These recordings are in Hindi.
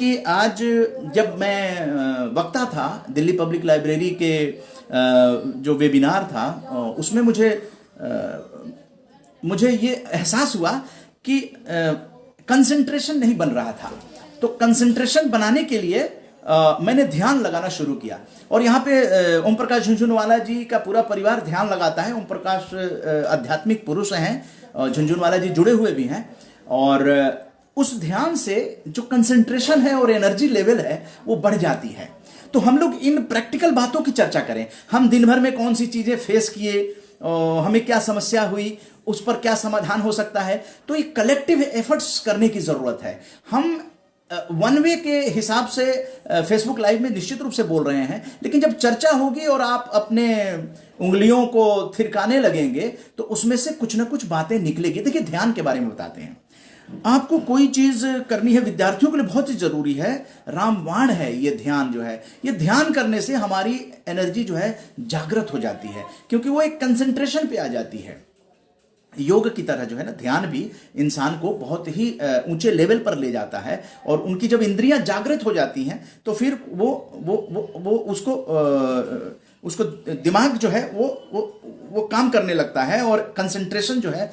कि आज जब मैं वक्ता था दिल्ली पब्लिक लाइब्रेरी के जो वेबिनार था, उसमें मुझे ये एहसास हुआ कि कंसंट्रेशन नहीं बन रहा था। तो कंसंट्रेशन बनाने के लिए मैंने ध्यान लगाना शुरू किया। और यहाँ पे ओम प्रकाश झुनझुनवाला जी का पूरा परिवार ध्यान लगाता है। ओम प्रकाश आध्यात्मिक पुरुष हैं, झुनझुनवाला जी जुड़े हुए भी हैं, और उस ध्यान से जो कंसंट्रेशन है और एनर्जी लेवल है वो बढ़ जाती है। तो हम लोग इन प्रैक्टिकल बातों की चर्चा करें। हम दिन भर में कौन सी चीजें फेस किए, हमें क्या समस्या हुई, उस पर क्या समाधान हो सकता है। तो ये कलेक्टिव एफर्ट्स करने की जरूरत है। हम वन वे के हिसाब से फेसबुक लाइव में निश्चित रूप से बोल रहे हैं, लेकिन जब चर्चा होगी और आप अपने उंगलियों को थिरकाने लगेंगे तो उसमें से कुछ ना कुछ बातें निकलेगी। देखिए, ध्यान के बारे में बताते हैं। आपको कोई चीज करनी है, विद्यार्थियों के लिए बहुत ही जरूरी है, रामबाण है ये ध्यान जो है। ये ध्यान करने से हमारी एनर्जी जो है जागृत हो जाती है, क्योंकि वो एक कंसंट्रेशन पे आ जाती है। योग की तरह जो है ना, ध्यान भी इंसान को बहुत ही ऊंचे लेवल पर ले जाता है। और उनकी जब इंद्रियां जागृत हो जाती हैं तो फिर वो उसको दिमाग जो है वो काम करने लगता है, और कंसंट्रेशन जो है,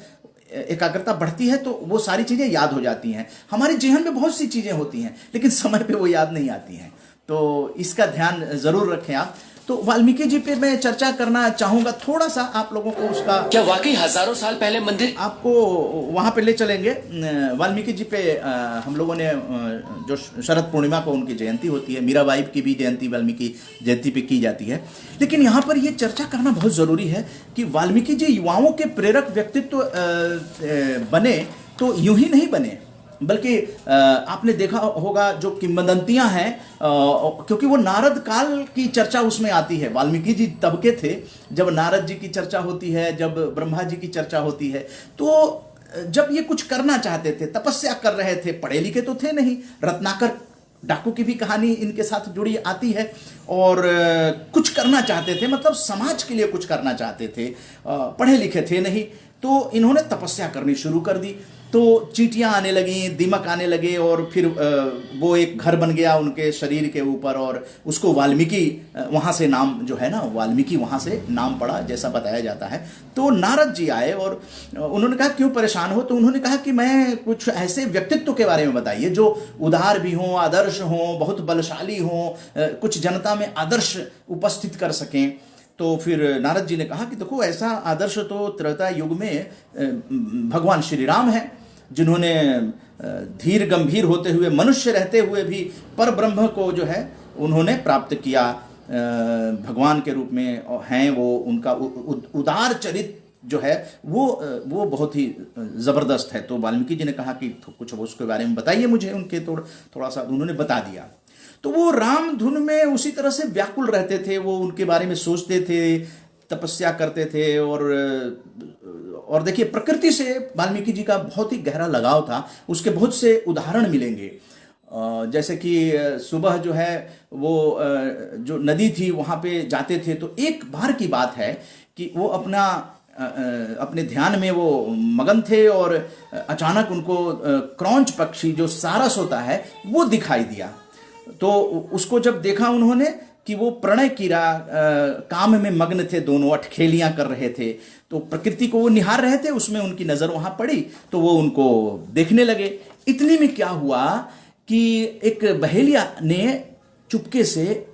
एकाग्रता बढ़ती है, तो वो सारी चीजें याद हो जाती हैं। हमारे जेहन में बहुत सी चीजें होती हैं लेकिन समय पे वो याद नहीं आती हैं। तो इसका ध्यान जरूर रखें आप। तो वाल्मीकि जी पे मैं चर्चा करना चाहूंगा, थोड़ा सा आप लोगों को उसका। क्या वाकई हजारों साल पहले मंदिर? आपको वहां पे ले चलेंगे। वाल्मीकि जी पे हम लोगों ने जो शरद पूर्णिमा को उनकी जयंती होती है, मीराबाई की भी जयंती वाल्मीकि जयंती पे की जाती है। लेकिन यहाँ पर ये चर्चा करना बहुत जरूरी है कि वाल्मीकि जी युवाओं के प्रेरक व्यक्तित्व बने तो यूं ही नहीं बने, बल्कि आपने देखा होगा जो किंवदंतियां हैं, क्योंकि वो नारद काल की चर्चा उसमें आती है। वाल्मीकि जी तब के थे जब नारद जी की चर्चा होती है, जब ब्रह्मा जी की चर्चा होती है। तो जब ये कुछ करना चाहते थे, तपस्या कर रहे थे, पढ़े लिखे तो थे नहीं। रत्नाकर डाकू की भी कहानी इनके साथ जुड़ी आती है, और कुछ करना चाहते थे, मतलब समाज के लिए कुछ करना चाहते थे, पढ़े लिखे थे नहीं। तो इन्होंने तपस्या करनी शुरू कर दी। तो चींटियां आने लगी, दीमक आने लगे, और फिर वो एक घर बन गया उनके शरीर के ऊपर, और उसको वाल्मीकि, वहाँ से नाम जो है ना, वाल्मीकि वहाँ से नाम पड़ा जैसा बताया जाता है। तो नारद जी आए और उन्होंने कहा क्यों परेशान हो? तो उन्होंने कहा कि मैं कुछ ऐसे व्यक्तित्व के बारे में बताइए जो उदार भी हों, आदर्श हों, बहुत बलशाली हों, कुछ जनता में आदर्श उपस्थित कर सकें। तो फिर नारद जी ने कहा कि देखो, ऐसा आदर्श तो त्रेता युग में भगवान श्री राम है, जिन्होंने धीर गंभीर होते हुए, मनुष्य रहते हुए भी पर ब्रह्म को जो है उन्होंने प्राप्त किया, भगवान के रूप में हैं वो। उनका उदार चरित्र जो है वो बहुत ही जबरदस्त है। तो वाल्मीकि जी ने कहा कि कुछ उसके बारे में बताइए मुझे। उनके थोड़ा सा उन्होंने बता दिया। तो वो राम धुन में उसी तरह से व्याकुल रहते थे, वो उनके बारे में सोचते थे, तपस्या करते थे। और देखिए, प्रकृति से वाल्मीकि जी का बहुत ही गहरा लगाव था। उसके बहुत से उदाहरण मिलेंगे, जैसे कि सुबह जो है वो जो नदी थी वहाँ पे जाते थे। तो एक बार की बात है कि वो अपने ध्यान में वो मगन थे, और अचानक उनको क्रौंच पक्षी जो सारस होता है वो दिखाई दिया। तो उसको जब देखा उन्होंने कि वो प्रणय कीड़ा काम में मग्न थे, दोनों अठखेलियां कर रहे थे, तो प्रकृति को वो निहार रहे थे, उसमें उनकी नजर वहां पड़ी, तो वो उनको देखने लगे। इतने में क्या हुआ कि एक बहेलिया ने चुपके से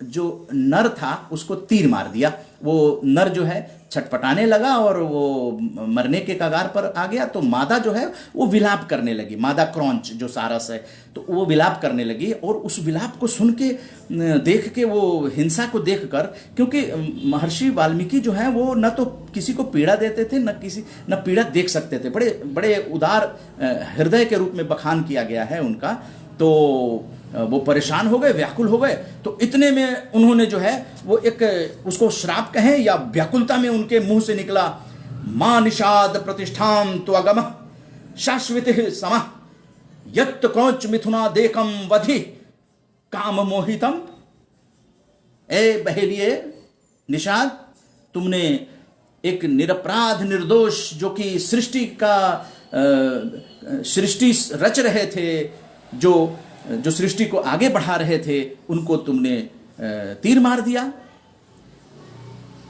जो नर था उसको तीर मार दिया। वो नर जो है छटपटाने लगा और वो मरने के कगार पर आ गया। तो मादा जो है वो विलाप करने लगी, मादा क्रौंच जो सारस है, तो वो विलाप करने लगी। और उस विलाप को सुन के, देख के, वो हिंसा को देख कर, क्योंकि महर्षि वाल्मीकि जो है वो न तो किसी को पीड़ा देते थे, न पीड़ा देख सकते थे। बड़े बड़े उदार हृदय के रूप में बखान किया गया है उनका। तो वो परेशान हो गए, व्याकुल हो गए। तो इतने में उन्होंने जो है वो एक, उसको श्राप कहें या व्याकुलता में उनके मुंह से निकला, मां निषाद प्रतिष्ठाम त्वगम शाश्वत सम यत् क्रौच मिथुना देकम वधि काम मोहितम। ए बहेलिए निषाद, तुमने एक निरपराध निर्दोष, जो कि सृष्टि रच रहे थे, जो जो सृष्टि को आगे बढ़ा रहे थे उनको तुमने तीर मार दिया।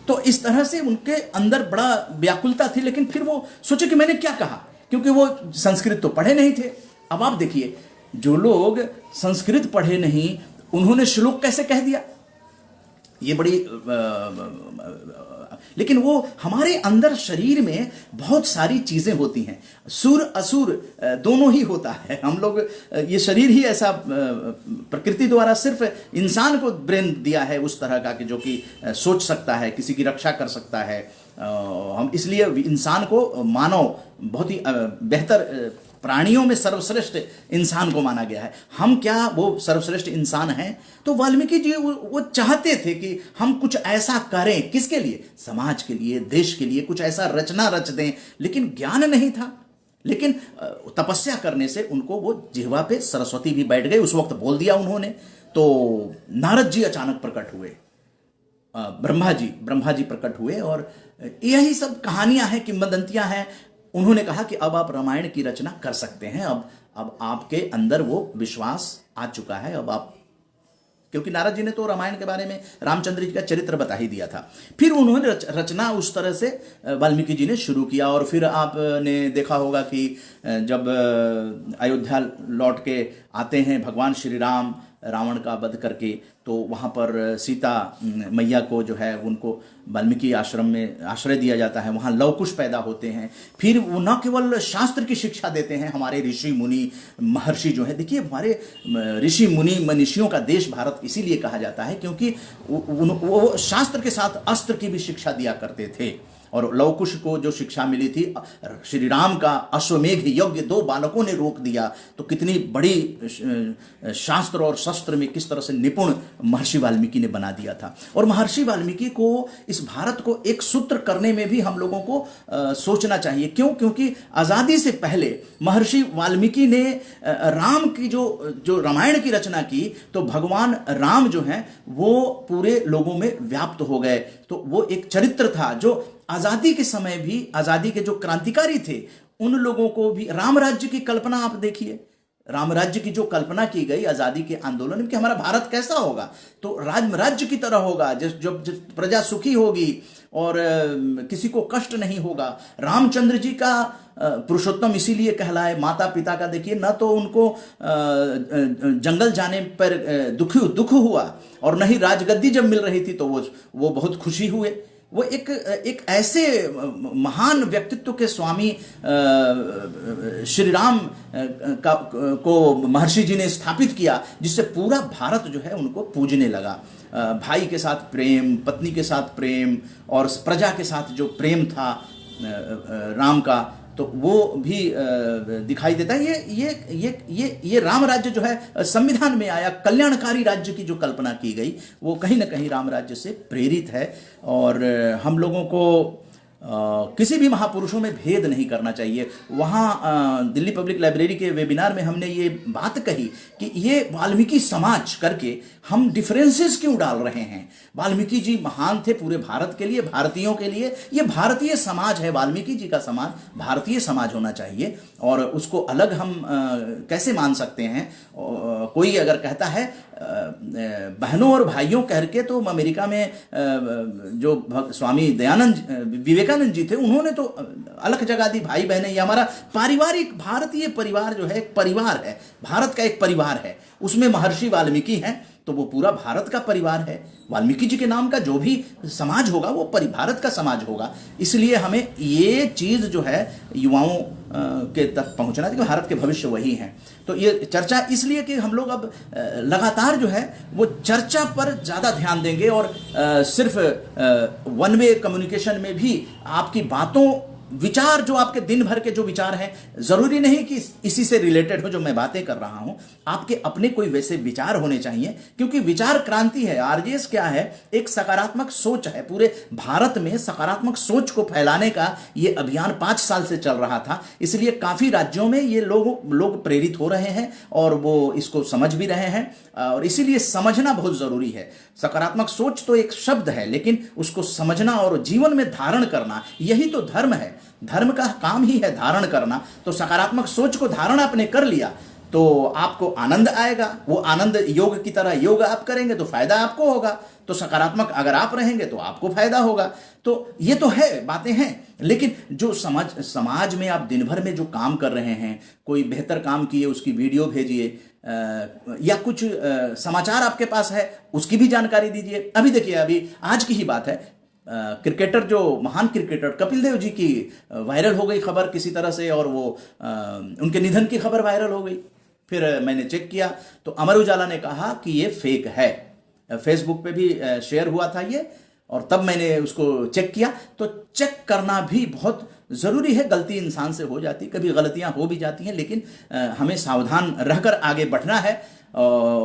तो इस तरह से उनके अंदर बड़ा व्याकुलता थी, लेकिन फिर वो सोचे कि मैंने क्या कहा, क्योंकि वो संस्कृत तो पढ़े नहीं थे। अब आप देखिए, जो लोग संस्कृत पढ़े नहीं उन्होंने श्लोक कैसे कह दिया, ये बड़ी लेकिन वो हमारे अंदर शरीर में बहुत सारी चीजें होती हैं, सुर असुर दोनों ही होता है। हम लोग ये शरीर ही ऐसा प्रकृति द्वारा सिर्फ इंसान को ब्रेन दिया है उस तरह का कि जो कि सोच सकता है, किसी की रक्षा कर सकता है। हम इसलिए इंसान को मानव बहुत ही बेहतर प्राणियों में सर्वश्रेष्ठ इंसान को माना गया है। हम क्या वो सर्वश्रेष्ठ इंसान हैं? तो वाल्मीकि जी वो चाहते थे कि हम कुछ ऐसा करें, किसके लिए? समाज के लिए, देश के लिए, कुछ ऐसा रचना रच दें, लेकिन ज्ञान नहीं था। लेकिन तपस्या करने से उनको वो जिह्वा पे सरस्वती भी बैठ गई, उस वक्त बोल दिया उन्होंने। तो नारद जी अचानक प्रकट हुए, ब्रह्मा जी प्रकट हुए, और यही सब कहानियां हैं, किंवदंतियां हैं। उन्होंने कहा कि अब आप रामायण की रचना कर सकते हैं, अब आपके अंदर वो विश्वास आ चुका है। अब आप, क्योंकि नारद जी ने तो रामायण के बारे में रामचंद्र जी का चरित्र बता ही दिया था। फिर उन्होंने रचना उस तरह से वाल्मीकि जी ने शुरू किया। और फिर आपने देखा होगा कि जब अयोध्या लौट के आते हैं भगवान श्री राम रावण का वध करके, तो वहाँ पर सीता मैया को जो है उनको वाल्मीकि आश्रम में आश्रय दिया जाता है, वहाँ लव कुश पैदा होते हैं। फिर वो न केवल शास्त्र की शिक्षा देते हैं, हमारे ऋषि मुनि महर्षि जो है, देखिए हमारे ऋषि मुनि मनीषियों का देश भारत इसीलिए कहा जाता है क्योंकि वो शास्त्र के साथ अस्त्र की भी शिक्षा दिया करते थे। और लवकुश को जो शिक्षा मिली थी, श्री राम का अश्वमेघ यज्ञ 2 बालकों ने रोक दिया, तो कितनी बड़ी शास्त्र और शस्त्र में किस तरह से निपुण महर्षि वाल्मीकि ने बना दिया था। और महर्षि वाल्मीकि को इस भारत को एक सूत्र करने में भी हम लोगों को सोचना चाहिए। क्यों? क्योंकि आज़ादी से पहले महर्षि वाल्मीकि ने राम की जो रामायण की रचना की, तो भगवान राम जो हैं वो पूरे लोगों में व्याप्त हो गए। तो वो एक चरित्र था जो आजादी के समय भी, आजादी के जो क्रांतिकारी थे उन लोगों को भी, राम राज्य की कल्पना आप देखिए, राम राज्य की जो कल्पना की गई आजादी के आंदोलन में कि हमारा भारत कैसा होगा, तो राज्य की तरह होगा, जब प्रजा सुखी होगी और किसी को कष्ट नहीं होगा। रामचंद्र जी का पुरुषोत्तम इसीलिए कहलाए। माता पिता का देखिए, न तो उनको जंगल जाने पर दुख हुआ, और न ही राजगद्दी जब मिल रही थी तो वो बहुत खुशी हुए। वो एक ऐसे महान व्यक्तित्व के स्वामी श्री राम को महर्षि जी ने स्थापित किया, जिससे पूरा भारत जो है उनको पूजने लगा। भाई के साथ प्रेम, पत्नी के साथ प्रेम, और प्रजा के साथ जो प्रेम था राम का, तो वो भी दिखाई देता है। ये राम राज्य जो है संविधान में आया, कल्याणकारी राज्य की जो कल्पना की गई वो कहीं ना कहीं राम राज्य से प्रेरित है। और हम लोगों को किसी भी महापुरुषों में भेद नहीं करना चाहिए। वहाँ दिल्ली पब्लिक लाइब्रेरी के वेबिनार में हमने ये बात कही कि ये वाल्मीकि समाज करके हम डिफरेंसेस क्यों डाल रहे हैं। वाल्मीकि जी महान थे पूरे भारत के लिए, भारतीयों के लिए। ये भारतीय समाज है, वाल्मीकि जी का समाज भारतीय समाज होना चाहिए, और उसको अलग हम कैसे मान सकते हैं। कोई अगर कहता है बहनों और भाइयों करके, तो अमेरिका में जो स्वामी विवेकानंद जी थे उन्होंने तो अलग जगह दी, भाई बहनें। ये हमारा पारिवारिक भारतीय परिवार जो है एक परिवार है, भारत का एक परिवार है, उसमें महर्षि वाल्मीकि हैं, तो वो पूरा भारत का परिवार है। वाल्मीकि जी के नाम का जो भी समाज होगा वो भारत का समाज होगा। इसलिए हमें ये चीज़ जो है युवाओं के तक पहुंचना चाहिए, भारत के भविष्य वही हैं। तो ये चर्चा इसलिए कि हम लोग अब लगातार जो है वो चर्चा पर ज़्यादा ध्यान देंगे, और सिर्फ वन वे कम्युनिकेशन में भी आपकी बातों, विचार, जो आपके दिन भर के जो विचार हैं, जरूरी नहीं कि इसी से रिलेटेड हो जो मैं बातें कर रहा हूं, आपके अपने कोई वैसे विचार होने चाहिए, क्योंकि विचार क्रांति है। आरजेएस क्या है? एक सकारात्मक सोच है। पूरे भारत में सकारात्मक सोच को फैलाने का ये अभियान 5 साल से चल रहा था, इसलिए काफी राज्यों में ये लोग प्रेरित हो रहे हैं और वो इसको समझ भी रहे हैं, और इसीलिए समझना बहुत जरूरी है। सकारात्मक सोच तो एक शब्द है, लेकिन उसको समझना और जीवन में धारण करना, यही तो धर्म है। धर्म का काम ही है धारण करना। तो सकारात्मक सोच को धारण आपने कर लिया तो आपको आनंद आएगा। वो आनंद योग की तरह योग आप करेंगे तो फायदा आपको होगा। तो सकारात्मक अगर आप रहेंगे तो आपको फायदा होगा। तो ये तो है, बातें हैं। लेकिन जो समाज में आप दिन भर में जो काम कर रहे हैं, कोई बेहतर काम किए उसकी वीडियो भेजिए, या कुछ समाचार आपके पास है उसकी भी जानकारी दीजिए। अभी देखिए, अभी आज की ही बात है, क्रिकेटर, जो महान क्रिकेटर कपिल देव जी की वायरल हो गई खबर किसी तरह से, और वो उनके निधन की खबर वायरल हो गई। फिर मैंने चेक किया तो अमर उजाला ने कहा कि ये फेक है। फेसबुक पे भी शेयर हुआ था ये, और तब मैंने उसको चेक किया। तो चेक करना भी बहुत ज़रूरी है। गलती इंसान से हो जाती, कभी गलतियां हो भी जाती हैं, लेकिन हमें सावधान रहकर आगे बढ़ना है।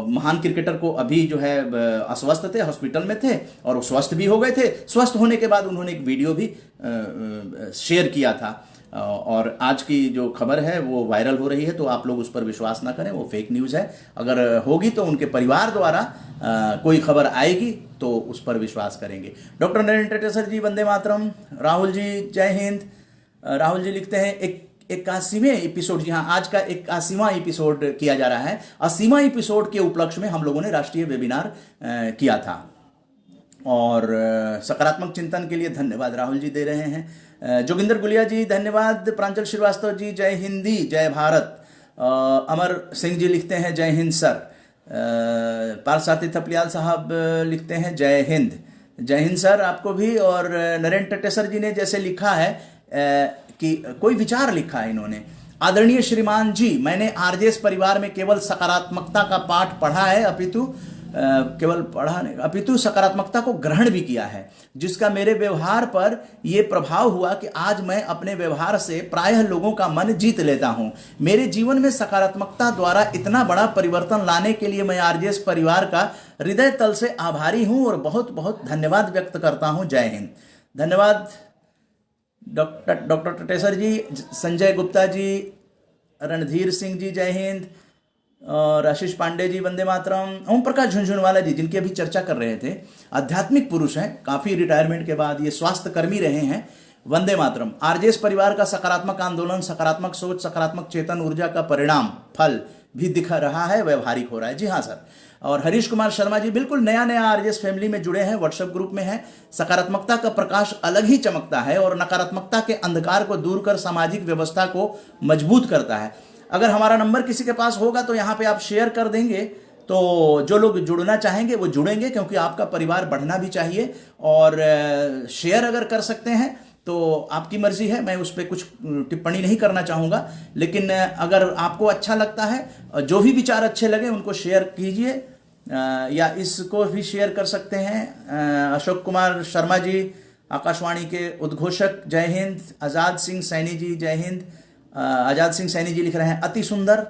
महान क्रिकेटर को अभी जो है अस्वस्थ थे, हॉस्पिटल में थे, और वो स्वस्थ भी हो गए थे। स्वस्थ होने के बाद उन्होंने एक वीडियो भी शेयर किया था, और आज की जो खबर है वो वायरल हो रही है। तो आप लोग उस पर विश्वास ना करें, वो फेक न्यूज़ है। अगर होगी तो उनके परिवार द्वारा कोई खबर आएगी तो उस पर विश्वास करेंगे। डॉक्टर नरेंद्र टेसर जी वंदे मातरम। राहुल जी जय हिंद। राहुल जी लिखते हैं 81वें एपिसोड, जी हाँ, आज का 81वां एपिसोड किया जा रहा है। 80वां एपिसोड के उपलक्ष्य में हम लोगों ने राष्ट्रीय वेबिनार किया था, और सकारात्मक चिंतन के लिए धन्यवाद राहुल जी दे रहे हैं। जोगिंदर गुलिया जी धन्यवाद। प्रांजल श्रीवास्तव जी जय हिंदी जय भारत। अमर सिंह जी लिखते हैं जय हिंद सर। पारसाती थपलियाल साहब लिखते हैं जय हिंद। जय हिंद सर आपको भी। और नरेंद्र टेसर जी ने जैसे लिखा है कि कोई विचार लिखा है इन्होंने, आदरणीय श्रीमान जी, मैंने आरजेएस परिवार में केवल सकारात्मकता का पाठ पढ़ा है, अपितु सकारात्मकता को ग्रहण भी किया है, जिसका मेरे व्यवहार पर यह प्रभाव हुआ कि आज मैं अपने व्यवहार से प्रायः लोगों का मन जीत लेता हूं। मेरे जीवन में सकारात्मकता द्वारा इतना बड़ा परिवर्तन लाने के लिए मैं आरजेएस परिवार का हृदय तल से आभारी हूं और बहुत बहुत धन्यवाद व्यक्त करता हूं। जय हिंद। धन्यवाद डॉक्टर टेसर जी। संजय गुप्ता जी, रणधीर सिंह जी जय हिंद, और आशीष पांडे जी वंदे मातरम। ओम प्रकाश झुनझुनवाला जी, जिनकी अभी चर्चा कर रहे थे, आध्यात्मिक पुरुष हैं, काफी रिटायरमेंट के बाद ये स्वास्थ्य कर्मी रहे हैं, वंदे मातरम। आरजेएस परिवार का सकारात्मक आंदोलन, सकारात्मक सोच, सकारात्मक चेतन ऊर्जा का परिणाम फल भी दिख रहा है, व्यवहारिक हो रहा है। जी हाँ सर। और हरीश कुमार शर्मा जी बिल्कुल नया आरजेएस फैमिली में जुड़े हैं, व्हाट्सएप ग्रुप में हैं। सकारात्मकता का प्रकाश अलग ही चमकता है और नकारात्मकता के अंधकार को दूर कर सामाजिक व्यवस्था को मजबूत करता है। अगर हमारा नंबर किसी के पास होगा तो यहाँ पे आप शेयर कर देंगे, तो जो लोग जुड़ना चाहेंगे वो जुड़ेंगे, क्योंकि आपका परिवार बढ़ना भी चाहिए। और शेयर अगर कर सकते हैं तो आपकी मर्जी है, मैं उस पर कुछ टिप्पणी नहीं करना चाहूँगा। लेकिन अगर आपको अच्छा लगता है, जो भी विचार अच्छे लगे उनको शेयर कीजिए, या इसको भी शेयर कर सकते हैं। अशोक कुमार शर्मा जी, आकाशवाणी के उद्घोषक, जय हिंद। आज़ाद सिंह सैनी जी जय हिंद। आज़ाद सिंह सैनी जी लिख रहे हैं अति सुंदर,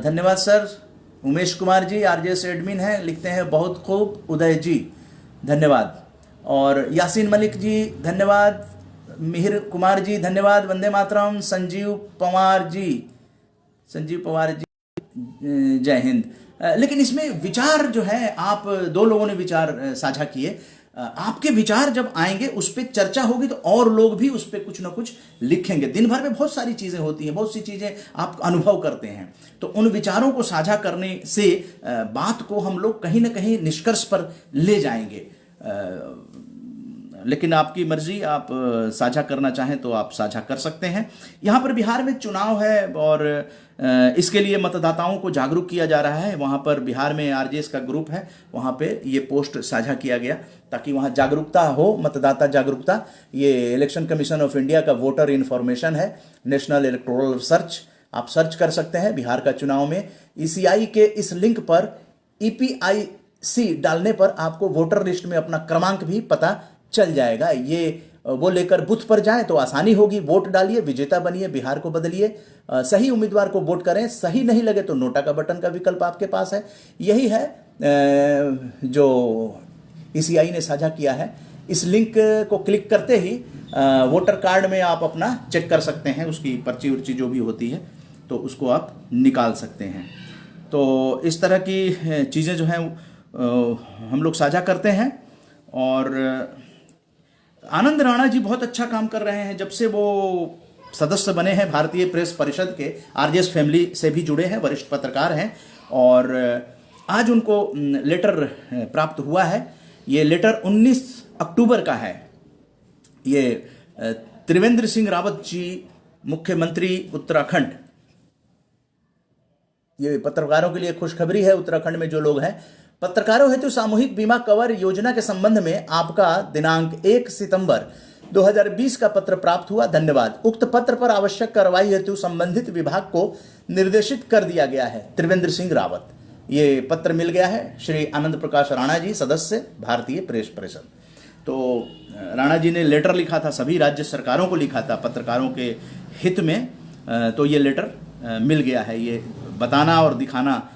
धन्यवाद sir. Umesh Kumar ji RJS admin हैं, लिखते हैं बहुत खूब। उदय जी धन्यवाद। और यासीन मलिक जी धन्यवाद। मिहिर कुमार जी धन्यवाद, वंदे मातरम। संजीव पवार जी जय हिंद। लेकिन इसमें विचार जो है, आप दो लोगों ने विचार साझा किए, आपके विचार जब आएंगे उस पर चर्चा होगी तो और लोग भी उस पर कुछ ना कुछ लिखेंगे। दिन भर में बहुत सारी चीज़ें होती हैं, बहुत सी चीज़ें आप अनुभव करते हैं, तो उन विचारों को साझा करने से बात को हम लोग कहीं ना कहीं निष्कर्ष पर ले जाएंगे। लेकिन आपकी मर्जी, आप साझा करना चाहें तो आप साझा कर सकते हैं। यहाँ पर बिहार में चुनाव है और इसके लिए मतदाताओं को जागरूक किया जा रहा है। वहाँ पर बिहार में आरजेएस का ग्रुप है, वहाँ पे ये पोस्ट साझा किया गया ताकि वहाँ जागरूकता हो, मतदाता जागरूकता। ये इलेक्शन कमीशन ऑफ इंडिया का वोटर इन्फॉर्मेशन है, नेशनल इलेक्टोरल सर्च, आप सर्च कर सकते हैं बिहार का चुनाव में। ईसीआई के इस लिंक पर EPIC डालने पर आपको वोटर लिस्ट में अपना क्रमांक भी पता चल जाएगा। ये वो लेकर बूथ पर जाएं तो आसानी होगी। वोट डालिए, विजेता बनिए, बिहार को बदलिए, सही उम्मीदवार को वोट करें। सही नहीं लगे तो नोटा का बटन का विकल्प आपके पास है। यही है जो ECI ने साझा किया है। इस लिंक को क्लिक करते ही वोटर कार्ड में आप अपना चेक कर सकते हैं, उसकी पर्ची उर्ची जो भी होती है तो उसको आप निकाल सकते हैं। तो इस तरह की चीज़ें जो हैं हम लोग साझा करते हैं। और आनंद राणा जी बहुत अच्छा काम कर रहे हैं। जब से वो सदस्य बने हैं भारतीय प्रेस परिषद के, आरजेएस फैमिली से भी जुड़े हैं, वरिष्ठ पत्रकार हैं। और आज उनको लेटर प्राप्त हुआ है। ये लेटर 19 अक्टूबर का है। ये त्रिवेंद्र सिंह रावत जी, मुख्यमंत्री उत्तराखंड, ये पत्रकारों के लिए खुशखबरी है। उत्तराखंड में जो लोग हैं, पत्रकारों हेतु सामूहिक बीमा कवर योजना के संबंध में आपका दिनांक 1 सितंबर 2020 का पत्र प्राप्त हुआ, धन्यवाद। उक्त पत्र पर आवश्यक कार्रवाई हेतु संबंधित विभाग को निर्देशित कर दिया गया है। त्रिवेंद्र सिंह रावत। ये पत्र मिल गया है श्री आनंद प्रकाश राणा जी, सदस्य भारतीय प्रेस परिषद। तो राणा जी ने लेटर लिखा था, सभी राज्य सरकारों को लिखा था पत्रकारों के हित में। तो ये लेटर मिल गया है। ये बताना और दिखाना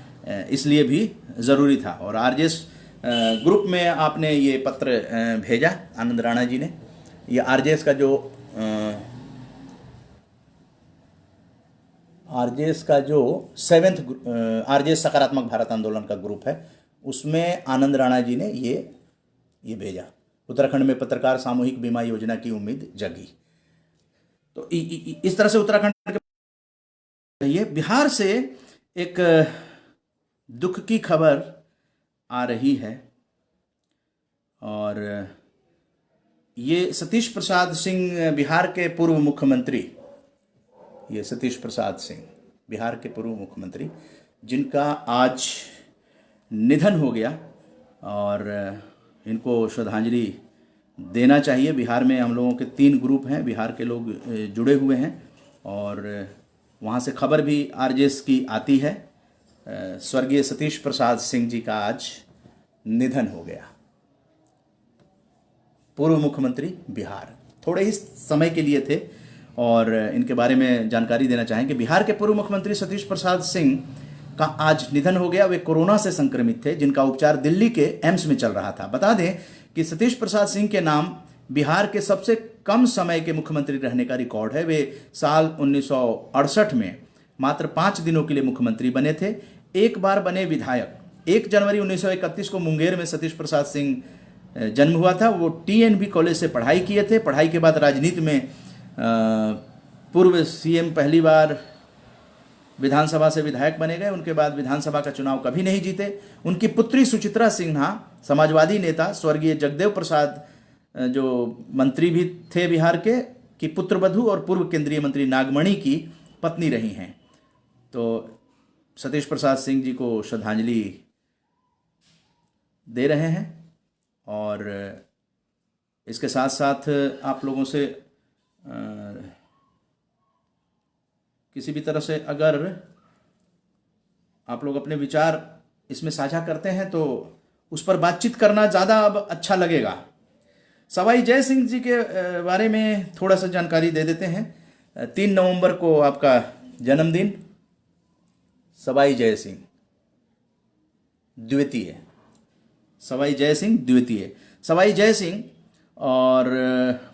इसलिए भी ज़रूरी था। और आरजेएस ग्रुप में आपने ये पत्र भेजा, आनंद राणा जी ने। ये आरजेएस का जो 7th आरजेएस सकारात्मक भारत आंदोलन का ग्रुप है, उसमें आनंद राणा जी ने ये भेजा। उत्तराखंड में पत्रकार सामूहिक बीमा योजना की उम्मीद जगी। तो इस तरह से उत्तराखंड के, ये बिहार से एक दुख की खबर आ रही है। और ये सतीश प्रसाद सिंह, बिहार के पूर्व मुख्यमंत्री, ये सतीश प्रसाद सिंह बिहार के पूर्व मुख्यमंत्री, जिनका आज निधन हो गया। और इनको श्रद्धांजलि देना चाहिए। बिहार में हम लोगों के 3 ग्रुप हैं, बिहार के लोग जुड़े हुए हैं। और वहाँ से खबर भी आरजेएस की आती है। स्वर्गीय सतीश प्रसाद सिंह जी का आज निधन हो गया, पूर्व मुख्यमंत्री बिहार। थोड़े ही समय के लिए थे। और इनके बारे में जानकारी देना चाहेंगे। बिहार के पूर्व मुख्यमंत्री सतीश प्रसाद सिंह का आज निधन हो गया। वे कोरोना से संक्रमित थे, जिनका उपचार दिल्ली के एम्स में चल रहा था। बता दें कि सतीश प्रसाद सिंह के नाम बिहार के सबसे कम समय के मुख्यमंत्री रहने का रिकॉर्ड है। वे साल 1968 में मात्र 5 दिनों के लिए मुख्यमंत्री बने थे। एक बार बने विधायक। 1 जनवरी 1931 को मुंगेर में सतीश प्रसाद सिंह जन्म हुआ था। वो टीएनबी कॉलेज से पढ़ाई किए थे। पढ़ाई के बाद राजनीति में पूर्व सीएम पहली बार विधानसभा से विधायक बने गए। उनके बाद विधानसभा का चुनाव कभी नहीं जीते। उनकी पुत्री सुचित्रा सिन्हा, समाजवादी नेता स्वर्गीय जगदेव प्रसाद जो मंत्री भी थे बिहार के, की पुत्रवधू और पूर्व केंद्रीय मंत्री नागमणि की पत्नी रही हैं। तो सतीश प्रसाद सिंह जी को श्रद्धांजलि दे रहे हैं। और इसके साथ साथ आप लोगों से किसी भी तरह से अगर आप लोग अपने विचार इसमें साझा करते हैं तो उस पर बातचीत करना ज़्यादा अब अच्छा लगेगा। सवाई जय सिंह जी के बारे में थोड़ा सा जानकारी दे देते हैं। 3 नवंबर को आपका जन्मदिन। सवाई जय सिंह द्वितीय, सवाई जय सिंह द्वितीय। सवाई जय सिंह और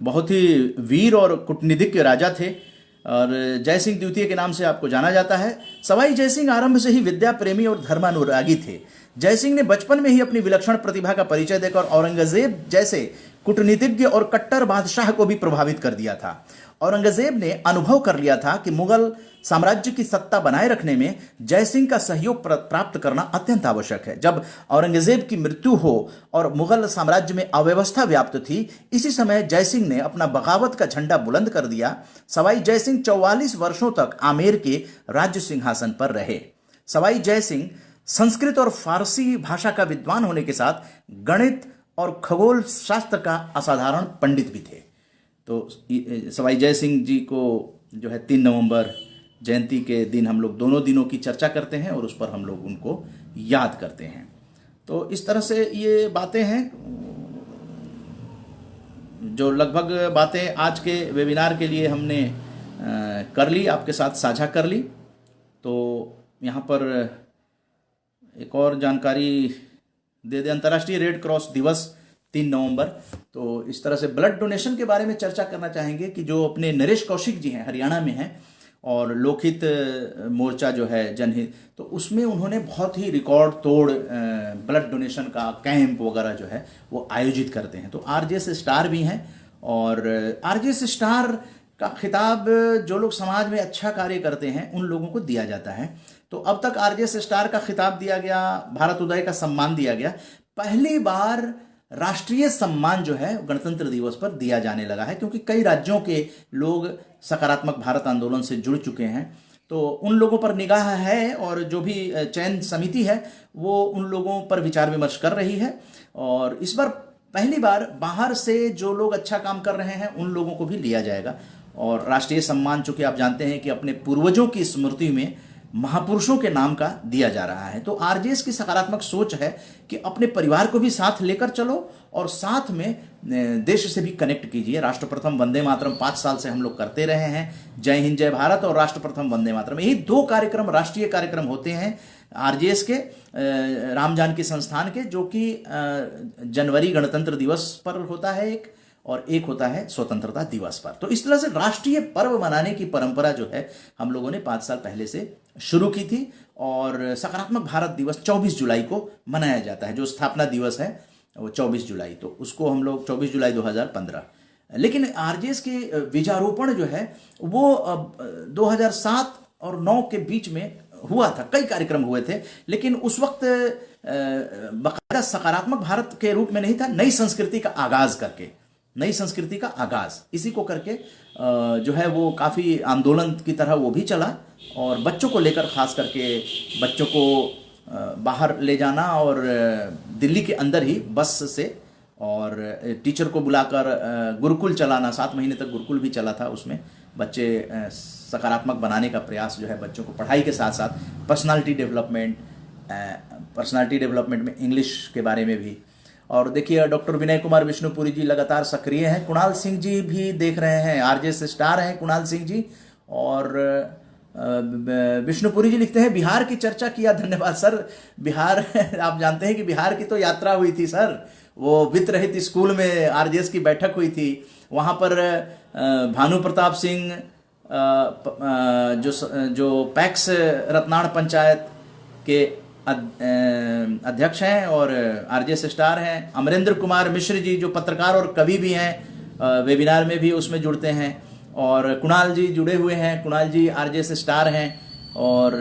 बहुत ही वीर और कूटनीतिज्ञ राजा थे। और जय सिंह द्वितीय के नाम से आपको जाना जाता है। सवाई जय सिंह आरंभ से ही विद्या प्रेमी और धर्मानुरागी थे। जय सिंह ने बचपन में ही अपनी विलक्षण प्रतिभा का परिचय देकर औरंगजेब जैसे कूटनीतिज्ञ और कट्टर बादशाह को भी प्रभावित कर दिया था। औरंगजेब ने अनुभव कर लिया था कि मुगल साम्राज्य की सत्ता बनाए रखने में जय सिंह का सहयोग प्राप्त करना अत्यंत आवश्यक है। जब औरंगजेब की मृत्यु हो और मुगल साम्राज्य में अव्यवस्था व्याप्त थी, इसी समय जय सिंह ने अपना बगावत का झंडा बुलंद कर दिया। सवाई जय सिंह 44 वर्षों तक आमेर के राज्य सिंहासन पर रहे। सवाई जय सिंह संस्कृत और फारसी भाषा का विद्वान होने के साथ गणित और खगोल शास्त्र का असाधारण पंडित भी थे। तो सवाई जय सिंह जी को जो है 3 नवंबर जयंती के दिन हम लोग दोनों दिनों की चर्चा करते हैं और उस पर हम लोग उनको याद करते हैं। तो इस तरह से ये बातें हैं जो लगभग बातें आज के वेबिनार के लिए हमने कर ली, आपके साथ साझा कर ली। तो यहाँ पर एक और जानकारी दे दें, अंतर्राष्ट्रीय रेड क्रॉस दिवस 3 नवंबर। तो इस तरह से ब्लड डोनेशन के बारे में चर्चा करना चाहेंगे कि जो अपने नरेश कौशिक जी हैं, हरियाणा में हैं, और लोकहित मोर्चा जो है जनहित, तो उसमें उन्होंने बहुत ही रिकॉर्ड तोड़ ब्लड डोनेशन का कैंप वगैरह जो है वो आयोजित करते हैं। तो आरजेएस स्टार भी हैं और आरजेएस स्टार का खिताब जो लोग समाज में अच्छा कार्य करते हैं उन लोगों को दिया जाता है। तो अब तक आरजेएस स्टार का खिताब दिया गया, भारत उदय का सम्मान दिया गया। पहली बार राष्ट्रीय सम्मान जो है गणतंत्र दिवस पर दिया जाने लगा है, क्योंकि कई राज्यों के लोग सकारात्मक भारत आंदोलन से जुड़ चुके हैं, तो उन लोगों पर निगाह है और जो भी चयन समिति है वो उन लोगों पर विचार विमर्श कर रही है। और इस बार पहली बार बाहर से जो लोग अच्छा काम कर रहे हैं उन लोगों को भी लिया जाएगा। और राष्ट्रीय सम्मान, चूंकि आप जानते हैं कि अपने पूर्वजों की स्मृति में महापुरुषों के नाम का दिया जा रहा है, तो आरजेएस की सकारात्मक सोच है कि अपने परिवार को भी साथ लेकर चलो और साथ में देश से भी कनेक्ट कीजिए। राष्ट्र प्रथम वंदे मातरम 5 साल से हम लोग करते रहे हैं, जय हिंद जय भारत और राष्ट्र प्रथम वंदे मातरम, यही 2 कार्यक्रम राष्ट्रीय कार्यक्रम होते हैं आरजेएस के, राम जानकी संस्थान के, जो कि जनवरी गणतंत्र दिवस पर होता है एक, और एक होता है स्वतंत्रता दिवस पर। तो इस तरह से राष्ट्रीय पर्व मनाने की परंपरा जो है हम लोगों ने 5 साल पहले से शुरू की थी, और सकारात्मक भारत दिवस 24 जुलाई को मनाया जाता है। जो स्थापना दिवस है वो 24 जुलाई, तो उसको हम लोग 24 जुलाई 2015। लेकिन आरजेएस के बीजारोपण जो है वो 2007 और 9 के बीच में हुआ था, कई कार्यक्रम हुए थे, लेकिन उस वक्त बाकायदा सकारात्मक भारत के रूप में नहीं था, नई संस्कृति का आगाज करके, नई संस्कृति का आगाज इसी को करके जो है वो काफ़ी आंदोलन की तरह वो भी चला, और बच्चों को लेकर खास करके बच्चों को बाहर ले जाना, और दिल्ली के अंदर ही बस से, और टीचर को बुलाकर गुरुकुल चलाना, 7 महीने तक गुरुकुल भी चला था, उसमें बच्चे सकारात्मक बनाने का प्रयास जो है, बच्चों को पढ़ाई के साथ साथ पर्सनालिटी डेवलपमेंट में इंग्लिश के बारे में भी। और देखिए डॉक्टर विनय कुमार विष्णुपुरी जी लगातार सक्रिय हैं, कुणाल सिंह जी भी देख रहे हैं, आरजेएस स्टार हैं कुणाल सिंह जी, और विष्णुपुरी जी लिखते हैं बिहार की चर्चा किया, धन्यवाद सर। बिहार आप जानते हैं कि बिहार की तो यात्रा हुई थी सर, वो वित्त रहित स्कूल में आरजेएस की बैठक हुई थी, वहाँ पर भानु प्रताप सिंह जो पैक्स रत्नाड़ पंचायत के अध्यक्ष हैं और आरजेएस स्टार हैं, अमरेंद्र कुमार मिश्र जी जो पत्रकार और कवि भी हैं, वेबिनार में भी उसमें जुड़ते हैं, और कुणाल जी जुड़े हुए हैं, कुणाल जी आरजेएस स्टार हैं, और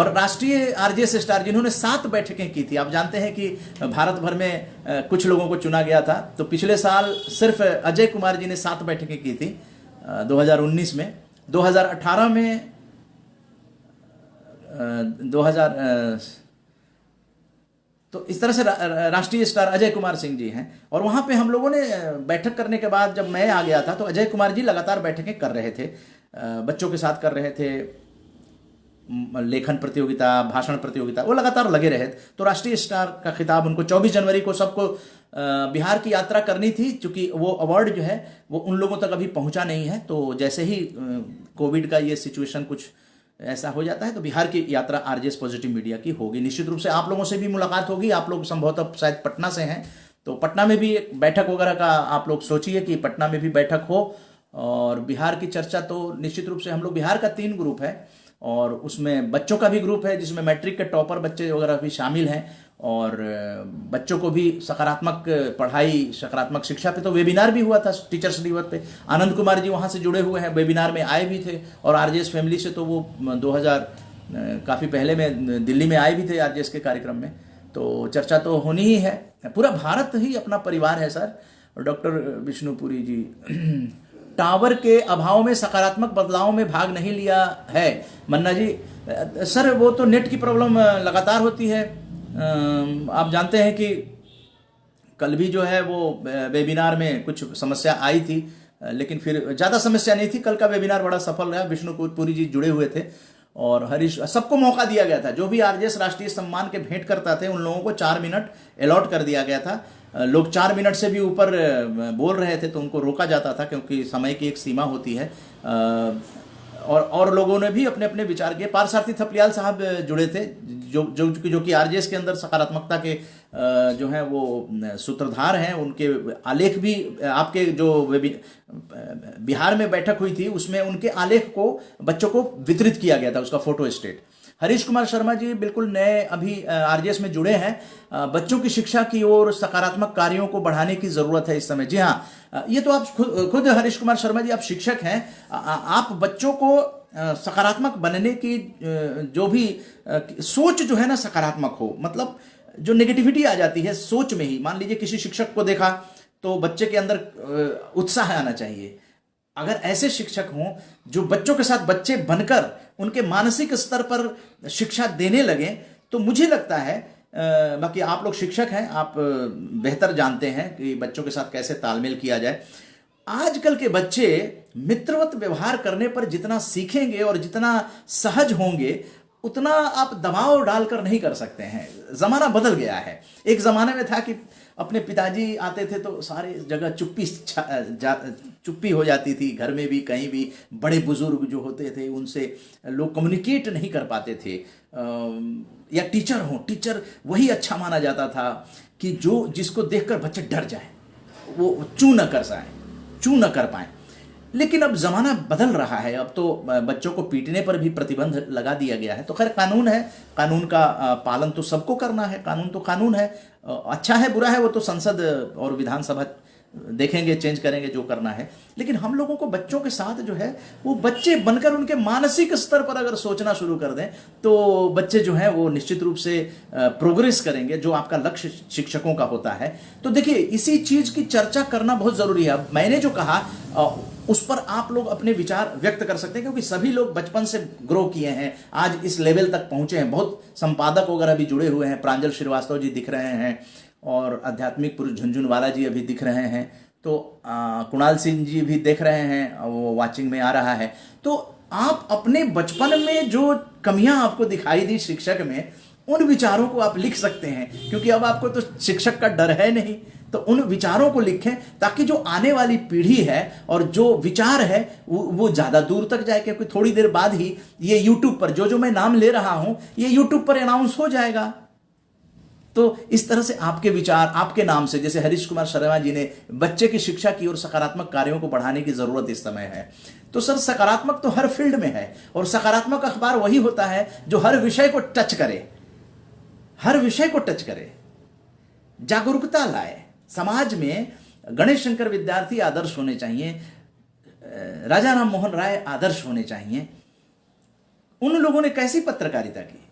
राष्ट्रीय आरजेएस स्टार जिन्होंने 7 बैठकें की थी। आप जानते हैं कि भारत भर में कुछ लोगों को चुना गया था, तो पिछले साल सिर्फ अजय कुमार जी ने 7 बैठकें की थी 2019 में, 2018 में 2000, तो इस तरह से राष्ट्रीय स्टार अजय कुमार सिंह जी हैं। और वहाँ पे हम लोगों ने बैठक करने के बाद जब मैं आ गया था तो अजय कुमार जी लगातार बैठकें कर रहे थे, बच्चों के साथ कर रहे थे, लेखन प्रतियोगिता, भाषण प्रतियोगिता, वो लगातार लगे रहे। तो राष्ट्रीय स्टार का खिताब उनको 24 जनवरी को सबको बिहार की यात्रा करनी थी, क्योंकि वो अवार्ड जो है वो उन लोगों तक अभी पहुंचा नहीं है। तो जैसे ही कोविड का ये सिचुएशन कुछ ऐसा हो जाता है तो बिहार की यात्रा आरजेएस पॉजिटिव मीडिया की होगी। निश्चित रूप से आप लोगों से भी मुलाकात होगी, आप लोग संभवतः शायद पटना से हैं, तो पटना में भी एक बैठक वगैरह का आप लोग सोचिए कि पटना में भी बैठक हो। और बिहार की चर्चा तो निश्चित रूप से हम लोग, बिहार का 3 ग्रुप है, और उसमें बच्चों का भी ग्रुप है जिसमें मैट्रिक के टॉपर बच्चे वगैरह भी शामिल हैं, और बच्चों को भी सकारात्मक पढ़ाई, सकारात्मक शिक्षा पे तो वेबिनार भी हुआ था टीचर्स दिवस पे। आनंद कुमार जी वहाँ से जुड़े हुए हैं, वेबिनार में आए भी थे, और आरजेएस फैमिली से तो वो 2000 काफ़ी पहले में दिल्ली में आए भी थे आरजेएस के कार्यक्रम में। तो चर्चा तो होनी ही है, पूरा भारत ही अपना परिवार है सर। डॉक्टर विष्णुपुरी जी टावर के अभाव में सकारात्मक बदलाव में भाग नहीं लिया है, मन्ना जी सर वो तो नेट की प्रॉब्लम लगातार होती है। आप जानते हैं कि कल भी जो है वो वेबिनार में कुछ समस्या आई थी, लेकिन फिर ज़्यादा समस्या नहीं थी, कल का वेबिनार बड़ा सफल रहा। विष्णुपुरी जी जुड़े हुए थे और हरीश, सबको मौका दिया गया था। जो भी आरजेएस राष्ट्रीय सम्मान के भेंट करता थे उन लोगों को 4 मिनट अलॉट कर दिया गया था। लोग 4 मिनट से भी ऊपर बोल रहे थे तो उनको रोका जाता था, क्योंकि समय की एक सीमा होती है। और लोगों ने भी अपने अपने विचार किए। पारसारथी थपलियाल साहब जुड़े थे, जो कि आरजेएस के अंदर सकारात्मकता के जो हैं वो सूत्रधार हैं। उनके आलेख भी आपके जो बिहार में बैठक हुई थी उसमें उनके आलेख को बच्चों को वितरित किया गया था, उसका फोटो स्टेट। हरीश कुमार शर्मा जी बिल्कुल नए अभी आरजेएस में जुड़े हैं। बच्चों की शिक्षा की ओर सकारात्मक कार्यों को बढ़ाने की जरूरत है इस समय। जी हाँ, ये तो आप खुद हरीश कुमार शर्मा जी आप शिक्षक हैं। आप बच्चों को सकारात्मक बनने की जो भी सोच जो है ना सकारात्मक हो, मतलब जो नेगेटिविटी आ जाती है सोच में ही। मान लीजिए किसी शिक्षक को देखा तो बच्चे के अंदर उत्साह आना चाहिए। अगर ऐसे शिक्षक हों जो बच्चों के साथ बच्चे बनकर उनके मानसिक स्तर पर शिक्षा देने लगे, तो मुझे लगता है बाकी आप लोग शिक्षक हैं, आप बेहतर जानते हैं कि बच्चों के साथ कैसे तालमेल किया जाए। आजकल के बच्चे मित्रवत व्यवहार करने पर जितना सीखेंगे और जितना सहज होंगे उतना आप दबाव डालकर नहीं कर सकते हैं। जमाना बदल गया है। एक जमाने में था कि अपने पिताजी आते थे तो सारे जगह चुप्पी हो जाती थी, घर में भी कहीं भी। बड़े बुजुर्ग जो होते थे उनसे लोग कम्युनिकेट नहीं कर पाते थे। या टीचर वही अच्छा माना जाता था कि जो जिसको देखकर बच्चे डर जाए, वो चू न कर पाए। लेकिन अब जमाना बदल रहा है। अब तो बच्चों को पीटने पर भी प्रतिबंध लगा दिया गया है। तो खैर कानून है, कानून का पालन तो सबको करना है। कानून तो कानून है, अच्छा है बुरा है वो तो संसद और विधानसभा देखेंगे, चेंज करेंगे जो करना है। लेकिन हम लोगों को बच्चों के साथ जो है वो बच्चे बनकर उनके मानसिक स्तर पर अगर सोचना शुरू कर दें तो बच्चे जो हैं वो निश्चित रूप से प्रोग्रेस करेंगे, जो आपका लक्ष्य शिक्षकों का होता है। तो देखिए इसी चीज की चर्चा करना बहुत जरूरी है। अब मैंने जो कहा उस पर आप लोग अपने विचार व्यक्त कर सकते हैं, क्योंकि सभी लोग बचपन से ग्रो किए हैं, आज इस लेवल तक पहुंचे हैं। बहुत संपादक वगैरह भी जुड़े हुए हैं, प्रांजल श्रीवास्तव जी दिख रहे हैं और आध्यात्मिक पुरुष झुनझुनवाला जी अभी दिख रहे हैं। तो कुणाल सिंह जी भी देख रहे हैं, वो वाचिंग में आ रहा है। तो आप अपने बचपन में जो कमियां आपको दिखाई दी शिक्षक में, उन विचारों को आप लिख सकते हैं, क्योंकि अब आपको तो शिक्षक का डर है नहीं। तो उन विचारों को लिखें ताकि जो आने वाली पीढ़ी है और जो विचार है वो ज़्यादा दूर तक जाए। क्योंकि थोड़ी देर बाद ही ये यूट्यूब पर जो मैं नाम ले रहा हूं ये यूट्यूब पर अनाउंस हो जाएगा। तो इस तरह से आपके विचार आपके नाम से, जैसे हरीश कुमार शर्मा जी ने बच्चे की शिक्षा की और सकारात्मक कार्यों को बढ़ाने की जरूरत इस समय है। तो सर सकारात्मक तो हर फील्ड में है, और सकारात्मक अखबार वही होता है जो हर विषय को टच करे, जागरूकता लाए समाज में। गणेश शंकर विद्यार्थी आदर्श होने चाहिए, राजा राम मोहन राय आदर्श होने चाहिए। उन लोगों ने कैसी पत्रकारिता की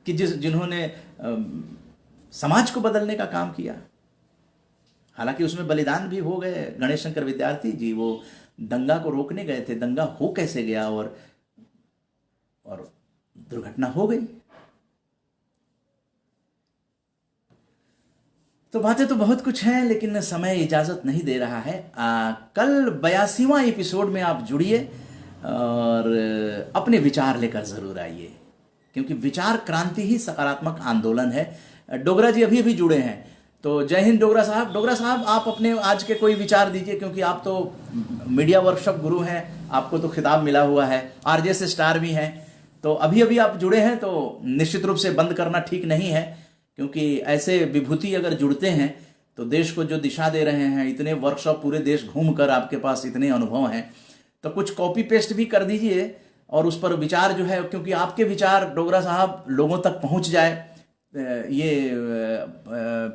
कि जिन्होंने समाज को बदलने का काम किया। हालांकि उसमें बलिदान भी हो गए। गणेश शंकर विद्यार्थी जी वो दंगा को रोकने गए थे, दंगा हो कैसे गया और दुर्घटना हो गई। तो बातें तो बहुत कुछ हैं, लेकिन समय इजाज़त नहीं दे रहा है। कल 82वां एपिसोड में आप जुड़िए और अपने विचार लेकर ज़रूर आइए, क्योंकि विचार क्रांति ही सकारात्मक आंदोलन है। डोगरा जी अभी अभी जुड़े हैं, तो जय हिंद डोगरा साहब। डोगरा साहब आप अपने आज के कोई विचार दीजिए, क्योंकि आप तो मीडिया वर्कशॉप गुरु हैं, आपको तो खिताब मिला हुआ है, आरजे से स्टार भी हैं। तो अभी अभी आप जुड़े हैं, तो निश्चित रूप से बंद करना ठीक नहीं है, क्योंकि ऐसे विभूति अगर जुड़ते हैं तो देश को जो दिशा दे रहे हैं, इतने वर्कशॉप पूरे देश घूमकर आपके पास इतने अनुभव हैं, तो कुछ कॉपी पेस्ट भी कर दीजिए और उस पर विचार जो है, क्योंकि आपके विचार डोगरा साहब लोगों तक पहुंच जाए, ये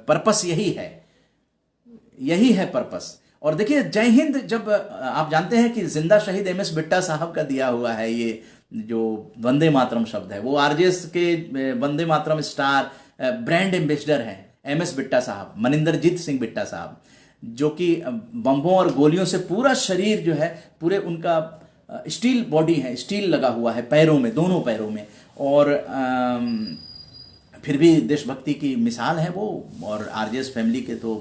पर्पस यही है पर्पस। और देखिए जय हिंद, जब आप जानते हैं कि जिंदा शहीद MS बिट्टा साहब का दिया हुआ है ये जो वंदे मातरम शब्द है, वो आरजेएस के Vande Mataram star brand ambassador हैं MS बिट्टा साहब, मनिंदरजीत सिंह बिट्टा साहब, जो कि बम्बों और गोलियों से पूरा शरीर जो है, पूरे उनका स्टील बॉडी है, स्टील लगा हुआ है पैरों में, दोनों पैरों में, और फिर भी देशभक्ति की मिसाल है वो। और आरजेएस फैमिली के तो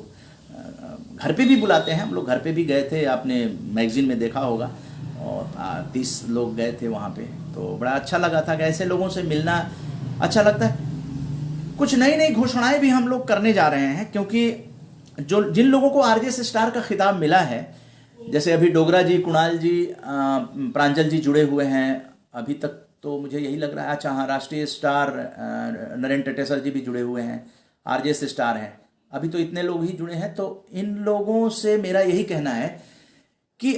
घर पे भी बुलाते हैं, हम लोग घर पे भी गए थे, आपने मैगजीन में देखा होगा, और 30 लोग गए थे वहाँ पे। तो बड़ा अच्छा लगा था कि ऐसे लोगों से मिलना अच्छा लगता है। कुछ नई नई घोषणाएं भी हम लोग करने जा रहे हैं, क्योंकि जिन लोगों को आरजेएस स्टार का खिताब मिला है, जैसे अभी डोगरा जी, कुणाल जी, प्रांजल जी जुड़े हुए हैं अभी तक, तो मुझे यही लग रहा है। अच्छा हाँ, राष्ट्रीय स्टार नरेंद्र टेटेसर जी भी जुड़े हुए हैं, आरजेएस स्टार हैं। अभी तो इतने लोग ही जुड़े हैं। तो इन लोगों से मेरा यही कहना है कि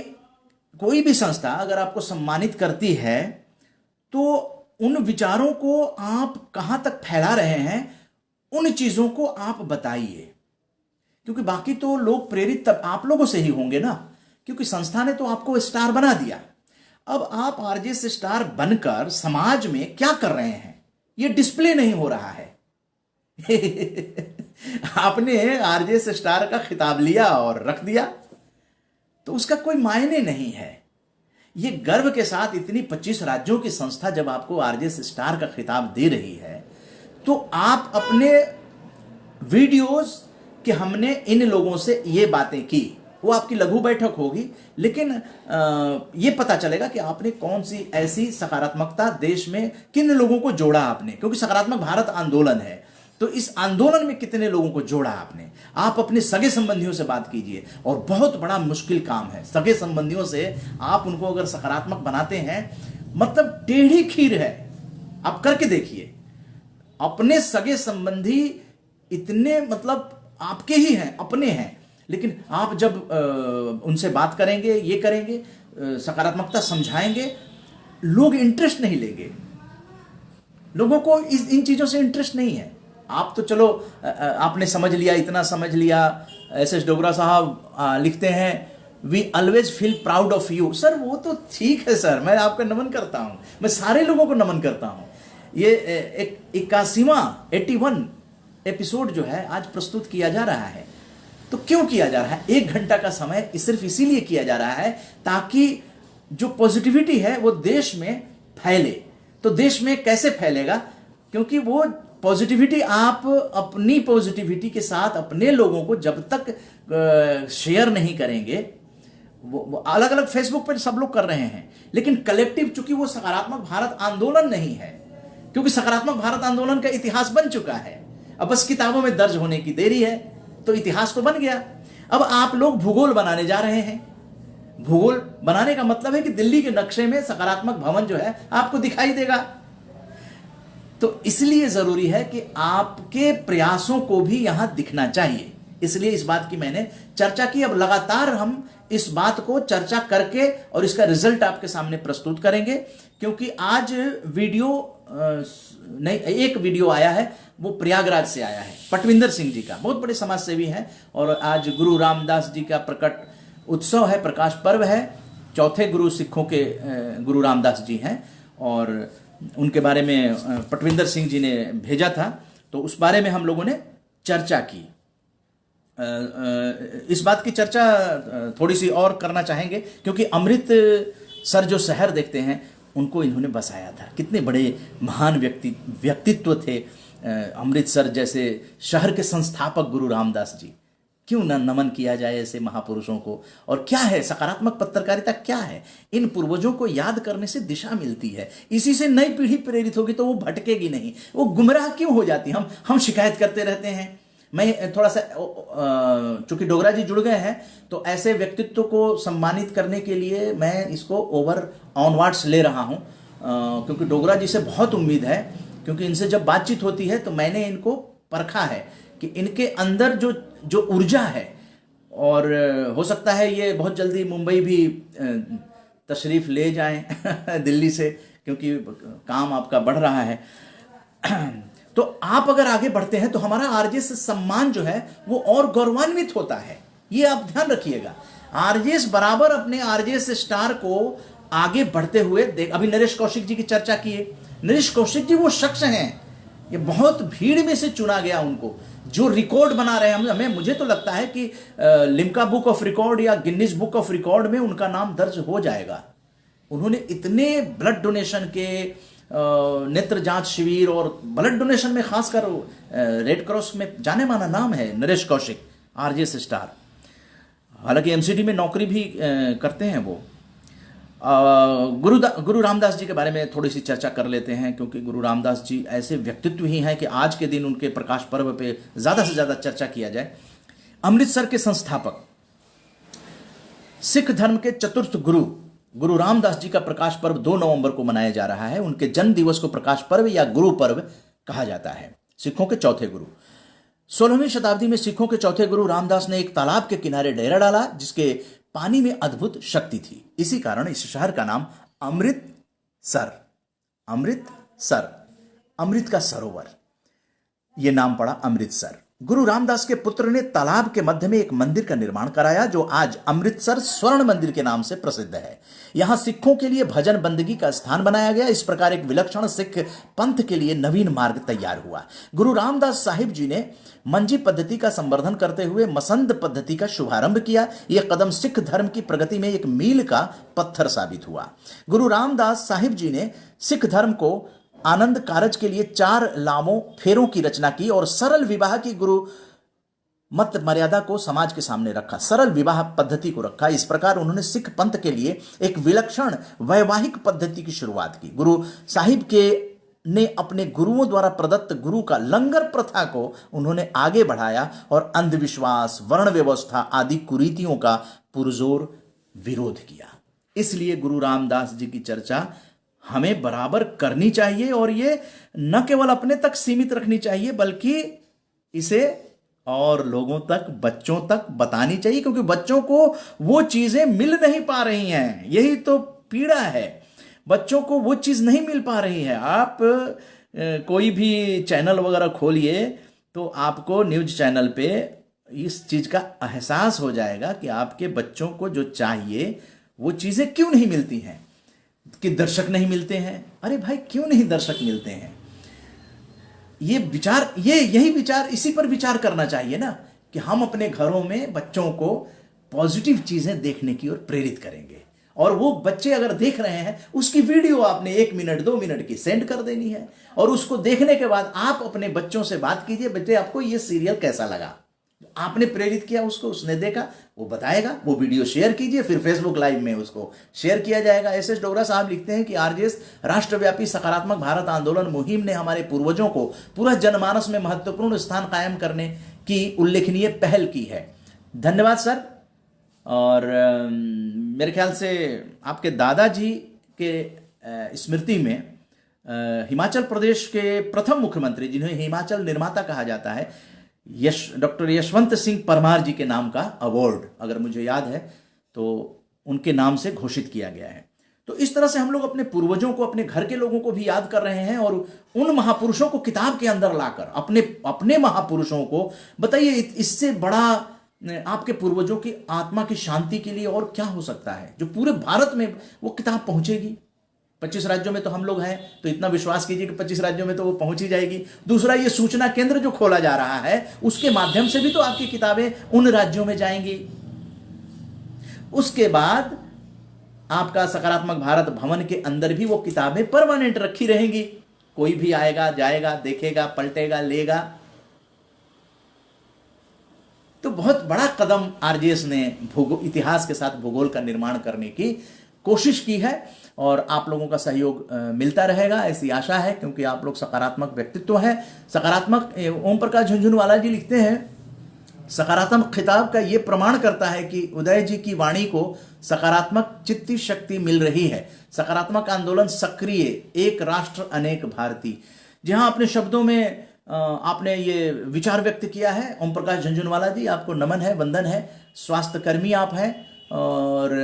कोई भी संस्था अगर आपको सम्मानित करती है तो उन विचारों को आप कहां तक फैला रहे हैं, उन चीजों को आप बताइए, क्योंकि बाकी तो लोग प्रेरित तब आप लोगों से ही होंगे ना, क्योंकि संस्था ने तो आपको स्टार बना दिया। अब आप आरजेएस स्टार बनकर समाज में क्या कर रहे हैं, ये डिस्प्ले नहीं हो रहा है। आपने आरजेएस स्टार का खिताब लिया और रख दिया, तो उसका कोई मायने नहीं है। ये गर्व के साथ इतनी 25 राज्यों की संस्था जब आपको आरजेएस स्टार का खिताब दे रही है, तो आप अपने वीडियोस कि हमने इन लोगों से ये बातें की, वो आपकी लघु बैठक होगी, लेकिन ये पता चलेगा कि आपने कौन सी ऐसी सकारात्मकता देश में किन लोगों को जोड़ा आपने, क्योंकि सकारात्मक भारत आंदोलन है, तो इस आंदोलन में कितने लोगों को जोड़ा आपने। आप अपने सगे संबंधियों से बात कीजिए, और बहुत बड़ा मुश्किल काम है सगे संबंधियों से आप उनको अगर सकारात्मक बनाते हैं, मतलब टेढ़ी खीर है। आप करके देखिए, अपने सगे संबंधी इतने मतलब आपके ही हैं, अपने हैं, लेकिन आप जब उनसे बात करेंगे, ये करेंगे, सकारात्मकता समझाएंगे, लोग इंटरेस्ट नहीं लेंगे। लोगों को इन चीजों से इंटरेस्ट नहीं है। आप तो चलो आपने समझ लिया, इतना समझ लिया। एस डोगरा साहब लिखते हैं, we always feel proud of you. Sir वो तो ठीक है सर, मैं आपका नमन करता हूं, मैं सारे लोगों को नमन करता हूं। ये 81 एपिसोड जो है आज प्रस्तुत किया जा रहा है, तो क्यों किया जा रहा है? 1 घंटा का समय सिर्फ इसीलिए किया जा रहा है ताकि जो पॉजिटिविटी है वो देश में फैले। तो देश में कैसे फैलेगा? क्योंकि वो पॉजिटिविटी आप अपनी पॉजिटिविटी के साथ अपने लोगों को जब तक शेयर नहीं करेंगे, वो अलग अलग फेसबुक पर सब लोग कर रहे हैं, लेकिन कलेक्टिव, चूंकि वो सकारात्मक भारत आंदोलन नहीं है, क्योंकि सकारात्मक भारत आंदोलन का इतिहास बन चुका है, अब बस किताबों में दर्ज होने की देरी है, तो इतिहास तो बन गया। अब आप लोग भूगोल बनाने जा रहे हैं। भूगोल बनाने का मतलब है कि दिल्ली के नक्शे में सकारात्मक भवन जो है आपको दिखाई देगा। तो इसलिए जरूरी है कि आपके प्रयासों को भी यहां दिखना चाहिए। इसलिए इस बात की मैंने चर्चा की। अब लगातार हम इस बात को चर्चा करके और इसका रिजल्ट आपके सामने प्रस्तुत करेंगे, क्योंकि आज वीडियो नहीं, एक वीडियो आया है, वो प्रयागराज से आया है, पटविंदर सिंह जी का, बहुत बड़े समाज सेवी हैं, और आज गुरु रामदास जी का प्रकट उत्सव है, प्रकाश पर्व है। चौथे गुरु सिखों के गुरु रामदास जी हैं, और उनके बारे में पटविंदर सिंह जी ने भेजा था, तो उस बारे में हम लोगों ने चर्चा की। इस बात की चर्चा थोड़ी सी और करना चाहेंगे, क्योंकि अमृत सर जो शहर देखते हैं उनको इन्होंने बसाया था। कितने बड़े महान व्यक्तित्व थे अमृतसर जैसे शहर के संस्थापक गुरु रामदास जी। क्यों न नमन किया जाए ऐसे महापुरुषों को। और क्या है सकारात्मक पत्रकारिता, क्या है? इन पूर्वजों को याद करने से दिशा मिलती है, इसी से नई पीढ़ी प्रेरित होगी, तो वो भटकेगी नहीं, वो गुमराह क्यों हो जाती। हम शिकायत करते रहते हैं। मैं थोड़ा सा, चूंकि डोगरा जी जुड़ गए हैं, तो ऐसे व्यक्तित्व को सम्मानित करने के लिए मैं इसको ओवर ऑनवर्ड्स ले रहा हूं, क्योंकि डोगरा जी से बहुत उम्मीद है, क्योंकि इनसे जब बातचीत होती है तो मैंने इनको परखा है कि इनके अंदर जो ऊर्जा है, और हो सकता है ये बहुत जल्दी मुंबई भी तशरीफ ले जाएं दिल्ली से, क्योंकि काम आपका बढ़ रहा है। तो आप अगर आगे बढ़ते हैं तो हमारा आरजेएस सम्मान जो है वो और गौरवान्वित होता है। ये आप ध्यान रखिएगा। आरजेएस बराबर अपने आरजेएस स्टार को आगे बढ़ते हुए देख। अभी नरेश कौशिक जी की चर्चा किए। नरेश कौशिक जी वो शख्स हैं, ये बहुत भीड़ में से चुना गया उनको, जो रिकॉर्ड बना रहे हैं। हमें मुझे तो लगता है कि लिम्का बुक ऑफ रिकॉर्ड या गिनीज बुक ऑफ रिकॉर्ड में उनका नाम दर्ज हो जाएगा। उन्होंने इतने ब्लड डोनेशन के, नेत्र जांच शिविर और ब्लड डोनेशन में, खासकर रेड क्रॉस में जाने माना नाम है नरेश कौशिक, आरजेएस स्टार। हालांकि एमसीडी में नौकरी भी करते हैं वो। गुरु रामदास जी के बारे में थोड़ी सी चर्चा कर लेते हैं, क्योंकि गुरु रामदास जी ऐसे व्यक्तित्व ही हैं कि आज के दिन उनके प्रकाश पर्व पे ज़्यादा से ज़्यादा चर्चा किया जाए। अमृतसर के संस्थापक, सिख धर्म के चतुर्थ गुरु रामदास जी का प्रकाश पर्व 2 नवंबर को मनाया जा रहा है। उनके जन्म दिवस को प्रकाश पर्व या गुरु पर्व कहा जाता है। सिखों के चौथे गुरु। 16वीं शताब्दी में सिखों के चौथे गुरु रामदास ने एक तालाब के किनारे डेरा डाला, जिसके पानी में अद्भुत शक्ति थी। इसी कारण इस शहर का नाम अमृतसर सर, अमृत का सरोवर, यह नाम पड़ा अमृतसर। गुरु रामदास के पुत्र ने तालाब के मध्य में एक मंदिर का निर्माण कराया जो आज अमृतसर स्वर्ण मंदिर के नाम से प्रसिद्ध है। यहां सिखों के लिए भजन बंदगी का स्थान बनाया गया। इस प्रकार एक विलक्षण सिख पंथ के लिए नवीन मार्ग तैयार हुआ। गुरु रामदास साहिब जी ने मंजी पद्धति का संवर्धन करते हुए मसंद पद्धति का शुभारंभ किया। यह कदम सिख धर्म की प्रगति में एक मील का पत्थर साबित हुआ। गुरु रामदास साहिब जी ने सिख धर्म को आनंद कारज के लिए 4 लामों फेरों की रचना की और सरल विवाह की गुरु मत मर्यादा को समाज के सामने रखा, सरल विवाह पद्धति को रखा। इस प्रकार उन्होंने सिख पंथ के लिए एक विलक्षण वैवाहिक पद्धति की शुरुआत की। गुरु साहिब के ने अपने गुरुओं द्वारा प्रदत्त गुरु का लंगर प्रथा को उन्होंने आगे बढ़ाया और अंधविश्वास, वर्ण व्यवस्था आदि कुरीतियों का पुरजोर विरोध किया। इसलिए गुरु रामदास जी की चर्चा हमें बराबर करनी चाहिए और ये न केवल अपने तक सीमित रखनी चाहिए बल्कि इसे और लोगों तक, बच्चों तक बतानी चाहिए, क्योंकि बच्चों को वो चीजें मिल नहीं पा रही हैं। यही तो पीड़ा है, बच्चों को वो चीज नहीं मिल पा रही है। आप कोई भी चैनल वगैरह खोलिए तो आपको न्यूज चैनल पे इस चीज का एहसास हो जाएगा कि आपके बच्चों को जो चाहिए वो चीजें क्यों नहीं मिलती हैं, कि दर्शक नहीं मिलते हैं। अरे भाई, क्यों नहीं दर्शक मिलते हैं? ये विचार, यही विचार, इसी पर विचार करना चाहिए ना, कि हम अपने घरों में बच्चों को पॉजिटिव चीजें देखने की ओर प्रेरित करेंगे। और वो बच्चे अगर देख रहे हैं, उसकी वीडियो आपने 1 मिनट 2 मिनट की सेंड कर देनी है और उसको देखने के बाद आप अपने बच्चों से बात कीजिए, बच्चे आपको ये सीरियल कैसा लगा। आपने प्रेरित किया उसको, उसने देखा, वो बताएगा, वो वीडियो शेयर कीजिए, फिर फेसबुक लाइव में उसको शेयर किया जाएगा। एस डोगरा साहब लिखते हैं कि आरजेएस राष्ट्रव्यापी सकारात्मक भारत आंदोलन मुहिम ने हमारे पूर्वजों को पूरा जनमानस में महत्वपूर्ण स्थान कायम करने की उल्लेखनीय पहल की है। धन्यवाद सर। और मेरे ख्याल से आपके दादाजी के स्मृति में हिमाचल प्रदेश के प्रथम मुख्यमंत्री, जिन्हें हिमाचल निर्माता कहा जाता है, डॉक्टर यशवंत सिंह परमार जी के नाम का अवार्ड, अगर मुझे याद है तो उनके नाम से घोषित किया गया है। तो इस तरह से हम लोग अपने पूर्वजों को, अपने घर के लोगों को भी याद कर रहे हैं और उन महापुरुषों को किताब के अंदर लाकर अपने महापुरुषों को बताइए, इससे बड़ा आपके पूर्वजों की आत्मा की शांति के लिए और क्या हो सकता है, जो पूरे भारत में वो किताब पहुंचेगी। 25 राज्यों में तो हम लोग हैं, तो इतना विश्वास कीजिए कि 25 राज्यों में तो वो पहुंच ही जाएगी। दूसरा, ये सूचना केंद्र जो खोला जा रहा है, उसके माध्यम से भी तो आपकी किताबें उन राज्यों में जाएंगी। उसके बाद आपका सकारात्मक भारत भवन के अंदर भी वो किताबें परमानेंट रखी रहेंगी। कोई भी आएगा, जाएगा, देखेगा, पलटेगा, लेगा। तो बहुत बड़ा कदम आरजेएस ने इतिहास के साथ भूगोल का निर्माण करने की कोशिश की है और आप लोगों का सहयोग मिलता रहेगा, ऐसी आशा है, क्योंकि आप लोग सकारात्मक व्यक्तित्व हैं। सकारात्मक, ओम प्रकाश झुंझुनवाला जी लिखते हैं, सकारात्मक खिताब का यह प्रमाण करता है कि उदय जी की वाणी को सकारात्मक चित्ती शक्ति मिल रही है। सकारात्मक आंदोलन सक्रिय, एक राष्ट्र अनेक भारती। जहां अपने शब्दों में आपने ये विचार व्यक्त किया है, ओम प्रकाश झुंझुनवाला जी, आपको नमन है, वंदन है। स्वास्थ्य कर्मी आप हैं और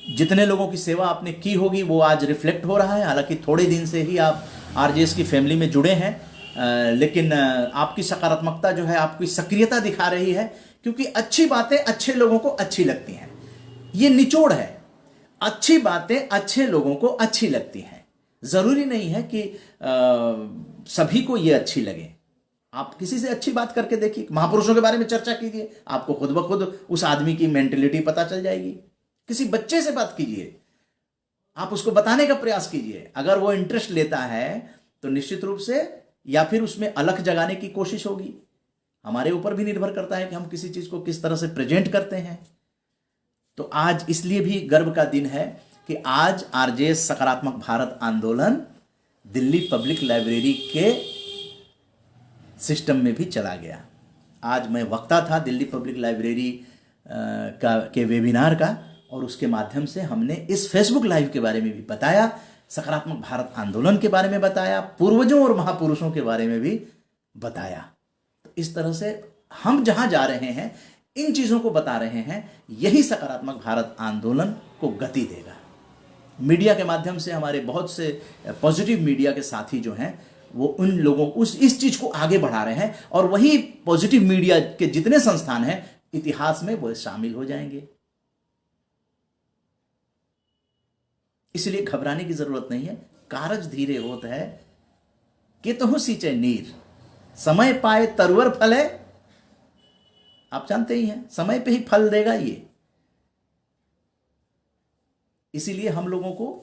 जितने लोगों की सेवा आपने की होगी वो आज रिफ्लेक्ट हो रहा है। हालांकि थोड़े दिन से ही आप आरजेएस की फैमिली में जुड़े हैं, लेकिन आपकी सकारात्मकता जो है, आपकी सक्रियता दिखा रही है, क्योंकि अच्छी बातें अच्छे लोगों को अच्छी लगती हैं। ये निचोड़ है, अच्छी बातें अच्छे लोगों को अच्छी लगती हैं। जरूरी नहीं है कि सभी को ये अच्छी लगे। आप किसी से अच्छी बात करके देखिए, महापुरुषों के बारे में चर्चा कीजिए, आपको खुद ब खुद उस आदमी की मेंटेलिटी पता चल जाएगी। किसी बच्चे से बात कीजिए, आप उसको बताने का प्रयास कीजिए। अगर वो इंटरेस्ट लेता है तो निश्चित रूप से, या फिर उसमें अलख जगाने की कोशिश होगी। हमारे ऊपर भी निर्भर करता है कि हम किसी चीज को किस तरह से प्रेजेंट करते हैं। तो आज इसलिए भी गर्व का दिन है कि आज आरजेएस सकारात्मक भारत आंदोलन दिल्ली पब्लिक लाइब्रेरी के सिस्टम में भी चला गया। आज मैं वक्ता था दिल्ली पब्लिक लाइब्रेरी के वेबिनार का, और उसके माध्यम से हमने इस फेसबुक लाइव के बारे में भी बताया, सकारात्मक भारत आंदोलन के बारे में बताया, पूर्वजों और महापुरुषों के बारे में भी बताया। तो इस तरह से हम जहां जा रहे हैं, इन चीजों को बता रहे हैं, यही सकारात्मक भारत आंदोलन को गति देगा। मीडिया के माध्यम से हमारे बहुत से पॉजिटिव मीडिया के साथी जो हैं वो उन लोगों उस इस चीज को आगे बढ़ा रहे हैं, और वही पॉजिटिव मीडिया के जितने संस्थान हैं इतिहास में वो शामिल हो जाएंगे। इसलिए घबराने की जरूरत नहीं है। कारज धीरे होत है कि तो सींचे नीर, समय पाए तरवर फले। आप जानते ही हैं समय पे ही फल देगा ये। इसीलिए हम लोगों को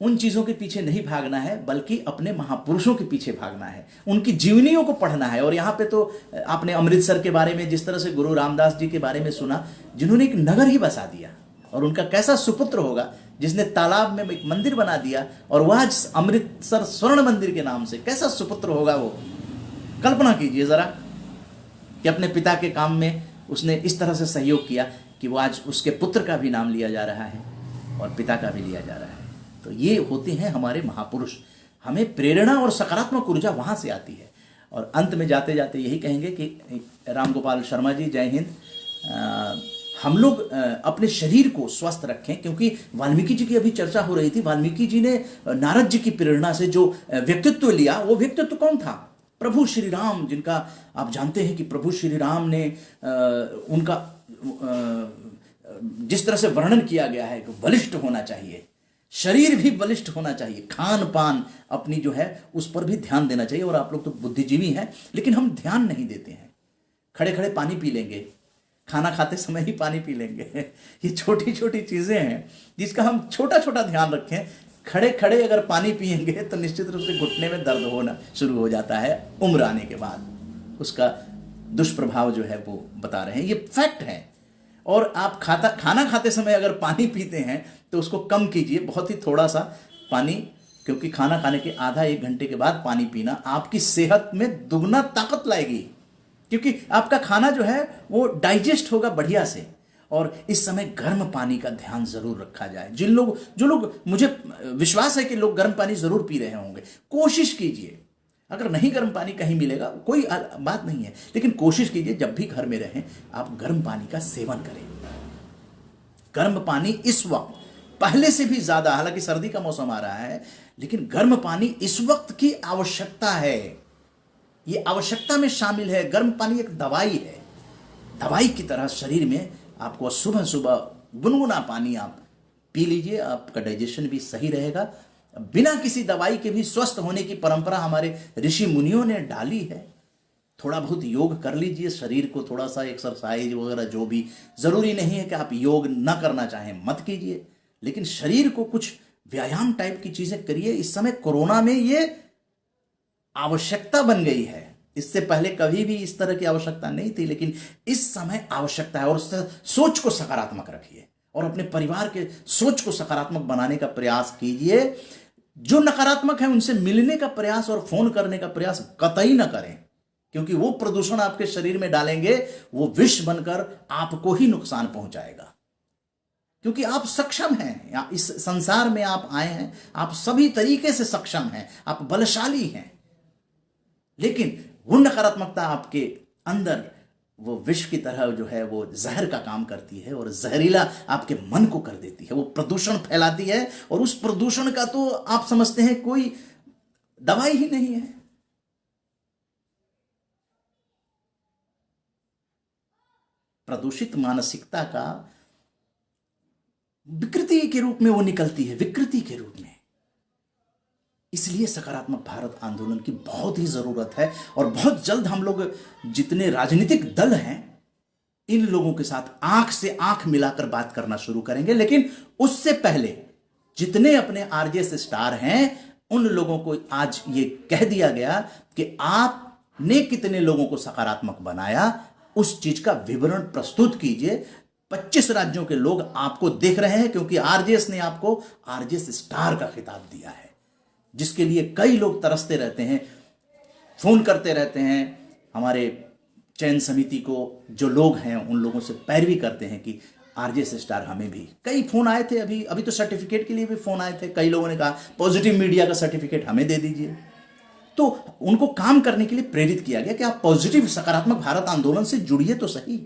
उन चीजों के पीछे नहीं भागना है, बल्कि अपने महापुरुषों के पीछे भागना है, उनकी जीवनियों को पढ़ना है। और यहां पे तो आपने अमृतसर के बारे में जिस तरह से गुरु रामदास जी के बारे में सुना, जिन्होंने एक नगर ही बसा दिया, और उनका कैसा सुपुत्र होगा जिसने तालाब में एक मंदिर बना दिया, और वह अमृतसर स्वर्ण मंदिर के नाम से कैसा सुपुत्र होगा वो। कल्पना कीजिए जरा कि अपने पिता के काम में उसने इस तरह से सहयोग किया कि वो आज उसके पुत्र का भी नाम लिया जा रहा है और पिता का भी लिया जा रहा है। तो ये होते हैं हमारे महापुरुष। हमें प्रेरणा और सकारात्मक ऊर्जा वहां से आती है। और अंत में जाते जाते यही कहेंगे कि रामगोपाल शर्मा जी, जय हिंद। हम लोग अपने शरीर को स्वस्थ रखें, क्योंकि वाल्मीकि जी की अभी चर्चा हो रही थी। वाल्मीकि जी ने नारद जी की प्रेरणा से जो व्यक्तित्व लिया, वो व्यक्तित्व कौन था? प्रभु श्री राम, जिनका आप जानते हैं कि प्रभु श्री राम ने उनका जिस तरह से वर्णन किया गया है कि बलिष्ठ होना चाहिए, शरीर भी बलिष्ठ होना चाहिए, खान पान अपनी जो है उस पर भी ध्यान देना चाहिए। और आप लोग तो बुद्धिजीवी हैं, लेकिन हम ध्यान नहीं देते हैं। खड़े खड़े पानी पी लेंगे, खाना खाते समय ही पानी पी लेंगे। ये छोटी छोटी चीजें हैं जिसका हम छोटा छोटा ध्यान रखें। खड़े खड़े अगर पानी पिएंगे तो निश्चित रूप से घुटने में दर्द होना शुरू हो जाता है उम्र आने के बाद। उसका दुष्प्रभाव जो है वो बता रहे हैं, ये फैक्ट है। और आप खाना खाते समय अगर पानी पीते हैं तो उसको कम कीजिए, बहुत ही थोड़ा सा पानी, क्योंकि खाना खाने के आधा एक घंटे के बाद पानी पीना आपकी सेहत में दुगना ताकत लाएगी, क्योंकि आपका खाना जो है वो डाइजेस्ट होगा बढ़िया से। और इस समय गर्म पानी का ध्यान जरूर रखा जाए। जो लोग मुझे विश्वास है कि लोग गर्म पानी जरूर पी रहे होंगे, कोशिश कीजिए। अगर नहीं गर्म पानी कहीं मिलेगा कोई बात नहीं है, लेकिन कोशिश कीजिए जब भी घर में रहें आप गर्म पानी का सेवन करें। गर्म पानी इस वक्त पहले से भी ज्यादा, हालांकि सर्दी का मौसम आ रहा है, लेकिन गर्म पानी इस वक्त की आवश्यकता है, ये आवश्यकता में शामिल है। गर्म पानी एक दवाई है, दवाई की तरह शरीर में आपको सुबह सुबह गुनगुना पानी आप पी लीजिए, आपका डाइजेशन भी सही रहेगा। बिना किसी दवाई के भी स्वस्थ होने की परंपरा हमारे ऋषि मुनियों ने डाली है। थोड़ा बहुत योग कर लीजिए, शरीर को थोड़ा सा एक्सरसाइज वगैरह, जो भी, जरूरी नहीं है कि आप योग ना करना चाहें मत कीजिए, लेकिन शरीर को कुछ व्यायाम टाइप की चीजें करिए। इस समय कोरोना में ये आवश्यकता बन गई है। इससे पहले कभी भी इस तरह की आवश्यकता नहीं थी, लेकिन इस समय आवश्यकता है। और सोच को सकारात्मक रखिए और अपने परिवार के सोच को सकारात्मक बनाने का प्रयास कीजिए। जो नकारात्मक है उनसे मिलने का प्रयास और फोन करने का प्रयास कतई ना करें, क्योंकि वो प्रदूषण आपके शरीर में डालेंगे, वो विष बनकर आपको ही नुकसान पहुंचाएगा। क्योंकि आप सक्षम हैं, इस संसार में आप आए हैं, आप सभी तरीके से सक्षम हैं, आप बलशाली हैं, लेकिन वो नकारात्मकता आपके अंदर वो विष की तरह जो है वो जहर का काम करती है और जहरीला आपके मन को कर देती है। वो प्रदूषण फैलाती है और उस प्रदूषण का तो आप समझते हैं कोई दवाई ही नहीं है। प्रदूषित मानसिकता का विकृति के रूप में वो निकलती है, विकृति के रूप में। इसलिए सकारात्मक भारत आंदोलन की बहुत ही जरूरत है। और बहुत जल्द हम लोग जितने राजनीतिक दल हैं इन लोगों के साथ आंख से आंख मिलाकर बात करना शुरू करेंगे। लेकिन उससे पहले जितने अपने आरजेएस स्टार हैं उन लोगों को आज ये कह दिया गया कि आपने कितने लोगों को सकारात्मक बनाया, उस चीज का विवरण प्रस्तुत कीजिए। 25 राज्यों के लोग आपको देख रहे हैं, क्योंकि आरजेएस ने आपको आरजेएस स्टार का खिताब दिया है, जिसके लिए कई लोग तरसते रहते हैं, फोन करते रहते हैं। हमारे चयन समिति को जो लोग हैं उन लोगों से पैरवी करते हैं कि आरजेएस स्टार हमें भी। कई फोन आए थे, अभी तो सर्टिफिकेट के लिए भी फोन आए थे। कई लोगों ने कहा पॉजिटिव मीडिया का सर्टिफिकेट हमें दे दीजिए। तो उनको काम करने के लिए प्रेरित किया गया कि आप पॉजिटिव सकारात्मक भारत आंदोलन से जुड़िए तो सही।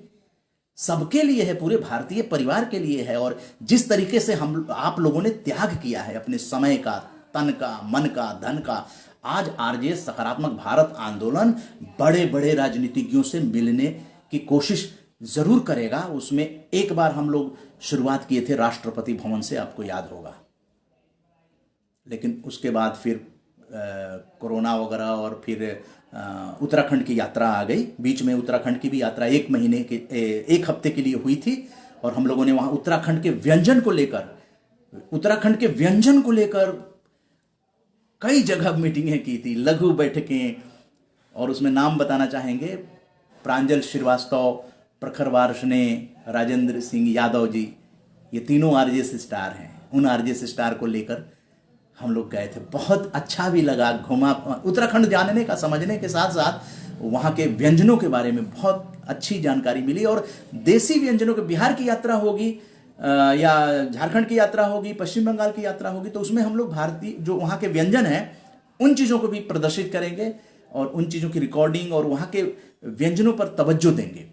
सबके लिए है, पूरे भारतीय परिवार के लिए है। और जिस तरीके से हम आप लोगों ने त्याग किया है अपने समय का, तन का, मन का, धन का, आज आरजेएस सकारात्मक भारत आंदोलन बड़े बड़े राजनीतिज्ञों से मिलने की कोशिश जरूर करेगा। उसमें एक बार हम लोग शुरुआत किए थे राष्ट्रपति भवन से, आपको याद होगा, लेकिन उसके बाद फिर कोरोना वगैरह और फिर उत्तराखंड की यात्रा आ गई। बीच में उत्तराखंड की भी यात्रा एक हफ्ते के लिए हुई थी और हम लोगों ने वहाँ उत्तराखंड के व्यंजन को लेकर कई जगह मीटिंगें की थी, लघु बैठकें। और उसमें नाम बताना चाहेंगे, प्रांजल श्रीवास्तव, प्रखर वार्ष्णे, राजेंद्र सिंह यादव जी, ये तीनों आरजेएस स्टार हैं। उन आरजेएस स्टार को लेकर हम लोग गए थे, बहुत अच्छा भी लगा। घुमा उत्तराखंड जानने का, समझने के साथ साथ वहाँ के व्यंजनों के बारे में बहुत अच्छी जानकारी मिली। और देसी व्यंजनों के, बिहार की यात्रा होगी या झारखंड की यात्रा होगी, पश्चिम बंगाल की यात्रा होगी, तो उसमें हम लोग भारतीय जो वहाँ के व्यंजन हैं उन चीज़ों को भी प्रदर्शित करेंगे और उन चीज़ों की रिकॉर्डिंग और वहाँ के व्यंजनों पर तवज्जो देंगे,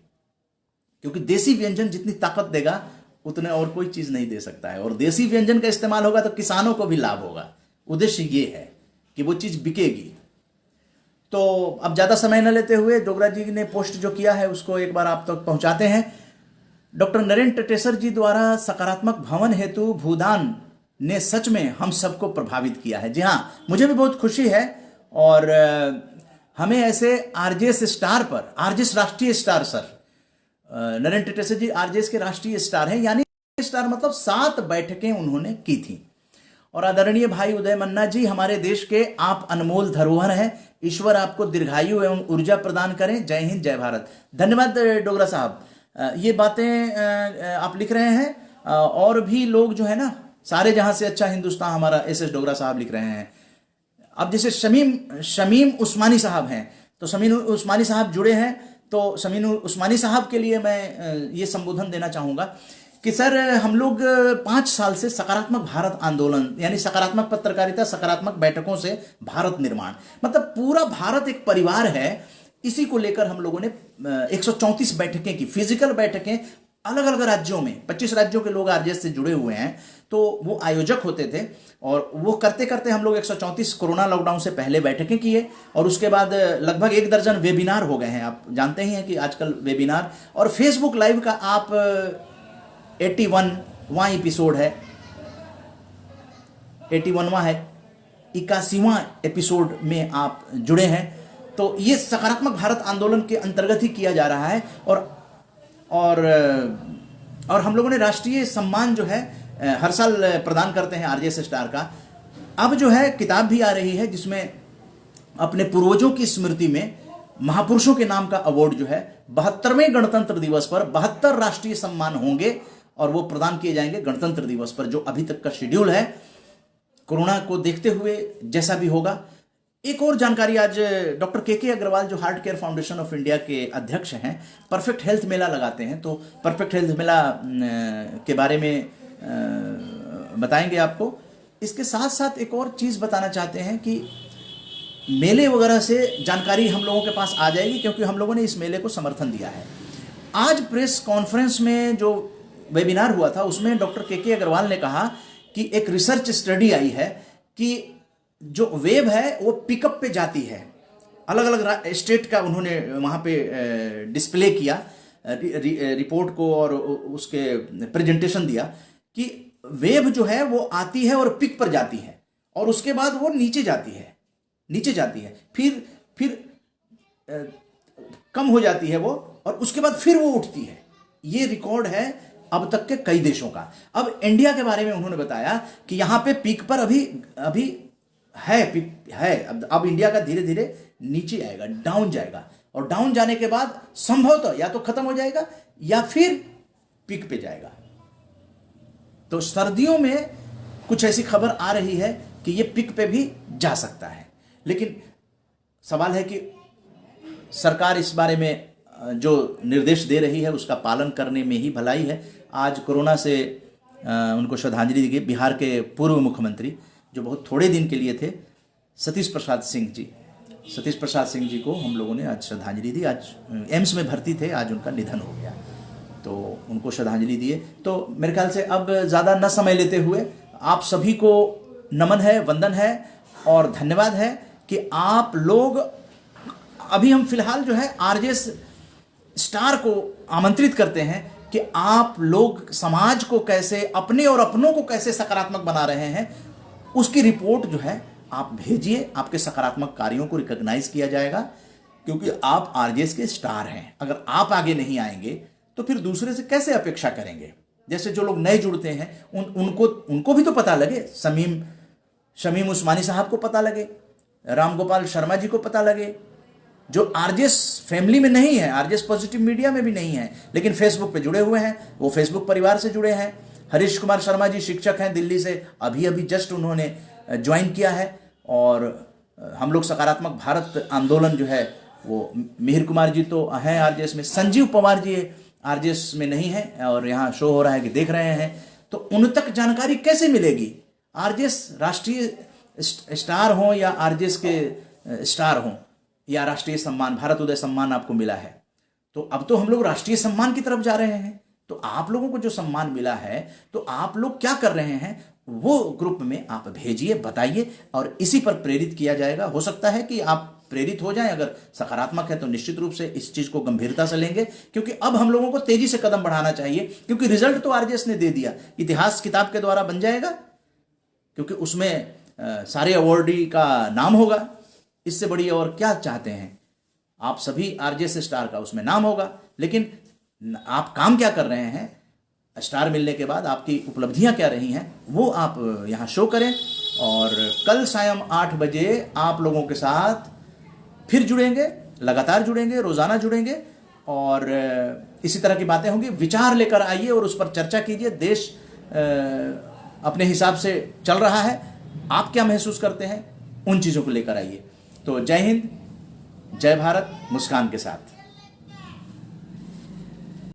क्योंकि देसी व्यंजन जितनी ताकत देगा उतने और कोई चीज़ नहीं दे सकता है। और देसी व्यंजन का इस्तेमाल होगा तो किसानों को भी लाभ होगा। उद्देश्य ये है कि वो चीज़ बिकेगी। तो अब ज़्यादा समय न लेते हुए डोगरा जी ने पोस्ट जो किया है उसको एक बार आप तक पहुंचाते हैं। डॉक्टर नरेंद्र टेटेसर जी द्वारा सकारात्मक भवन हेतु भूदान ने सच में हम सबको प्रभावित किया है। जी हाँ, मुझे भी बहुत खुशी है। और हमें ऐसे आरजेएस स्टार पर, आरजेएस राष्ट्रीय स्टार सर नरेंद्र टेटेसर जी आरजेएस के राष्ट्रीय स्टार हैं, यानी स्टार मतलब 7 बैठकें उन्होंने की थी। और आदरणीय भाई उदय मन्ना जी, हमारे देश के आप अनमोल धरोहर हैं, ईश्वर आपको दीर्घायु एवं ऊर्जा प्रदान करें। जय हिंद, जय भारत। धन्यवाद डोगरा साहब, ये बातें आप लिख रहे हैं और भी लोग जो है ना, सारे जहां से अच्छा हिंदुस्तान, हमारा एस डोगरा साहब लिख रहे हैं। अब जैसे शमीम उस्मानी साहब हैं, तो शमीम उस्मानी साहब जुड़े हैं, तो शमीम उस्मानी साहब के लिए मैं ये संबोधन देना चाहूँगा कि सर, हम लोग 5 साल से सकारात्मक भारत आंदोलन, यानी सकारात्मक पत्रकारिता, सकारात्मक बैठकों से भारत निर्माण, मतलब पूरा भारत एक परिवार है, इसी को लेकर हम लोगों ने 134 बैठकें की, फिजिकल बैठकें अलग अलग राज्यों में। 25 राज्यों के लोग आरजेएस से जुड़े हुए हैं, तो वो आयोजक होते थे। और वो करते करते हम लोग 134 कोरोना लॉकडाउन से पहले बैठकें किए और उसके बाद लगभग 1 दर्जन वेबिनार हो गए हैं। आप जानते ही हैं कि आजकल वेबिनार और फेसबुक लाइव का आप 81वां एपिसोड है, 81वां है, 81वां एपिसोड में आप जुड़े हैं। तो ये सकारात्मक भारत आंदोलन के अंतर्गत ही किया जा रहा है। और हम लोगों ने राष्ट्रीय सम्मान जो है हर साल प्रदान करते हैं आरजेएस स्टार का। अब जो है किताब भी आ रही है जिसमें अपने पूर्वजों की स्मृति में महापुरुषों के नाम का अवार्ड जो है 72वें गणतंत्र दिवस पर 72 राष्ट्रीय सम्मान होंगे और वो प्रदान किए जाएंगे गणतंत्र दिवस पर, जो अभी तक का शेड्यूल है कोरोना को देखते हुए जैसा भी होगा। एक और जानकारी, आज डॉक्टर के अग्रवाल जो heart care foundation of India के अध्यक्ष हैं, परफेक्ट हेल्थ मेला लगाते हैं, तो परफेक्ट हेल्थ मेला के बारे में बताएंगे आपको। इसके साथ साथ एक और चीज़ बताना चाहते हैं कि मेले वगैरह से जानकारी हम लोगों के पास आ जाएगी, क्योंकि हम लोगों ने इस मेले को समर्थन दिया है। आज प्रेस कॉन्फ्रेंस में जो वेबिनार हुआ था उसमें डॉक्टर के अग्रवाल ने कहा कि एक रिसर्च स्टडी आई है कि जो वेब है वो पिकअप पे जाती है। अलग अलग स्टेट का उन्होंने वहाँ पे डिस्प्ले किया रिपोर्ट को और उसके प्रेजेंटेशन दिया कि वेब जो है वो आती है और पिक पर जाती है और उसके बाद वो नीचे जाती है, फिर कम हो जाती है वो, और उसके बाद फिर वो उठती है। ये रिकॉर्ड है अब तक के कई देशों का। अब इंडिया के बारे में उन्होंने बताया कि यहाँ पे पीक पर अभी है। अब इंडिया का धीरे धीरे नीचे आएगा, डाउन जाएगा, और डाउन जाने के बाद संभवतः या तो खत्म हो जाएगा या फिर पीक पे जाएगा। तो सर्दियों में कुछ ऐसी खबर आ रही है कि ये पीक पे भी जा सकता है। लेकिन सवाल है कि सरकार इस बारे में जो निर्देश दे रही है उसका पालन करने में ही भलाई है। आज कोरोना से उनको श्रद्धांजलि दी गई। बिहार के पूर्व मुख्यमंत्री जो बहुत थोड़े दिन के लिए थे, सतीश प्रसाद सिंह जी को हम लोगों ने आज श्रद्धांजलि दी। आज एम्स में भर्ती थे, आज उनका निधन हो गया। तो उनको श्रद्धांजलि दिए। तो मेरे ख्याल से अब ज़्यादा न समय लेते हुए आप सभी को नमन है, वंदन है और धन्यवाद है कि आप लोग, अभी हम फिलहाल जो है आरजेएस स्टार को आमंत्रित करते हैं कि आप लोग समाज को कैसे, अपने और अपनों को कैसे सकारात्मक बना रहे हैं, उसकी रिपोर्ट जो है आप भेजिए। आपके सकारात्मक कार्यों को रिकॉग्नाइज किया जाएगा, क्योंकि आप आरजेएस के स्टार हैं। अगर आप आगे नहीं आएंगे तो फिर दूसरे से कैसे अपेक्षा करेंगे। जैसे जो लोग नए जुड़ते हैं उनको भी तो पता लगे, शमीम उस्मानी साहब को पता लगे, राम गोपाल शर्मा जी को पता लगे, जो आरजेएस फैमिली में नहीं है, आरजेएस पॉजिटिव मीडिया में भी नहीं है, लेकिन फेसबुक पे जुड़े हुए हैं, वो फेसबुक परिवार से जुड़े हैं। हरीश कुमार शर्मा जी शिक्षक हैं दिल्ली से, अभी जस्ट उन्होंने ज्वाइन किया है। और हम लोग सकारात्मक भारत आंदोलन जो है वो, मिहिर कुमार जी तो हैं आरजेएस में, संजीव पवार जी आरजेएस में नहीं है और यहाँ शो हो रहा है कि देख रहे हैं, तो उन तक जानकारी कैसे मिलेगी। आरजेएस राष्ट्रीय स्टार हो या आरजेएस के स्टार हो या राष्ट्रीय सम्मान, भारत उदय सम्मान आपको मिला है, तो अब तो हम लोग राष्ट्रीय सम्मान की तरफ जा रहे हैं। तो आप लोगों को जो सम्मान मिला है, तो आप लोग क्या कर रहे हैं वो ग्रुप में आप भेजिए, बताइए, और इसी पर प्रेरित किया जाएगा। हो सकता है कि आप प्रेरित हो जाएं, अगर सकारात्मक है तो निश्चित रूप से इस चीज को गंभीरता से लेंगे, क्योंकि अब हम लोगों को तेजी से कदम बढ़ाना चाहिए, क्योंकि रिजल्ट तो आरजेएस ने दे दिया, इतिहास किताब के द्वारा बन जाएगा, क्योंकि उसमें सारे अवॉर्डी का नाम होगा। इससे बड़ी और क्या चाहते हैं आप सभी, आरजेएस स्टार का उसमें नाम होगा। लेकिन आप काम क्या कर रहे हैं, स्टार मिलने के बाद आपकी उपलब्धियां क्या रही हैं, वो आप यहाँ शो करें। और कल सायं 8 बजे आप लोगों के साथ फिर जुड़ेंगे, लगातार जुड़ेंगे, रोजाना जुड़ेंगे, और इसी तरह की बातें होंगी। विचार लेकर आइए और उस पर चर्चा कीजिए। देश अपने हिसाब से चल रहा है, आप क्या महसूस करते हैं, उन चीज़ों को लेकर आइए। तो जय हिंद, जय भारत, मुस्कान के साथ।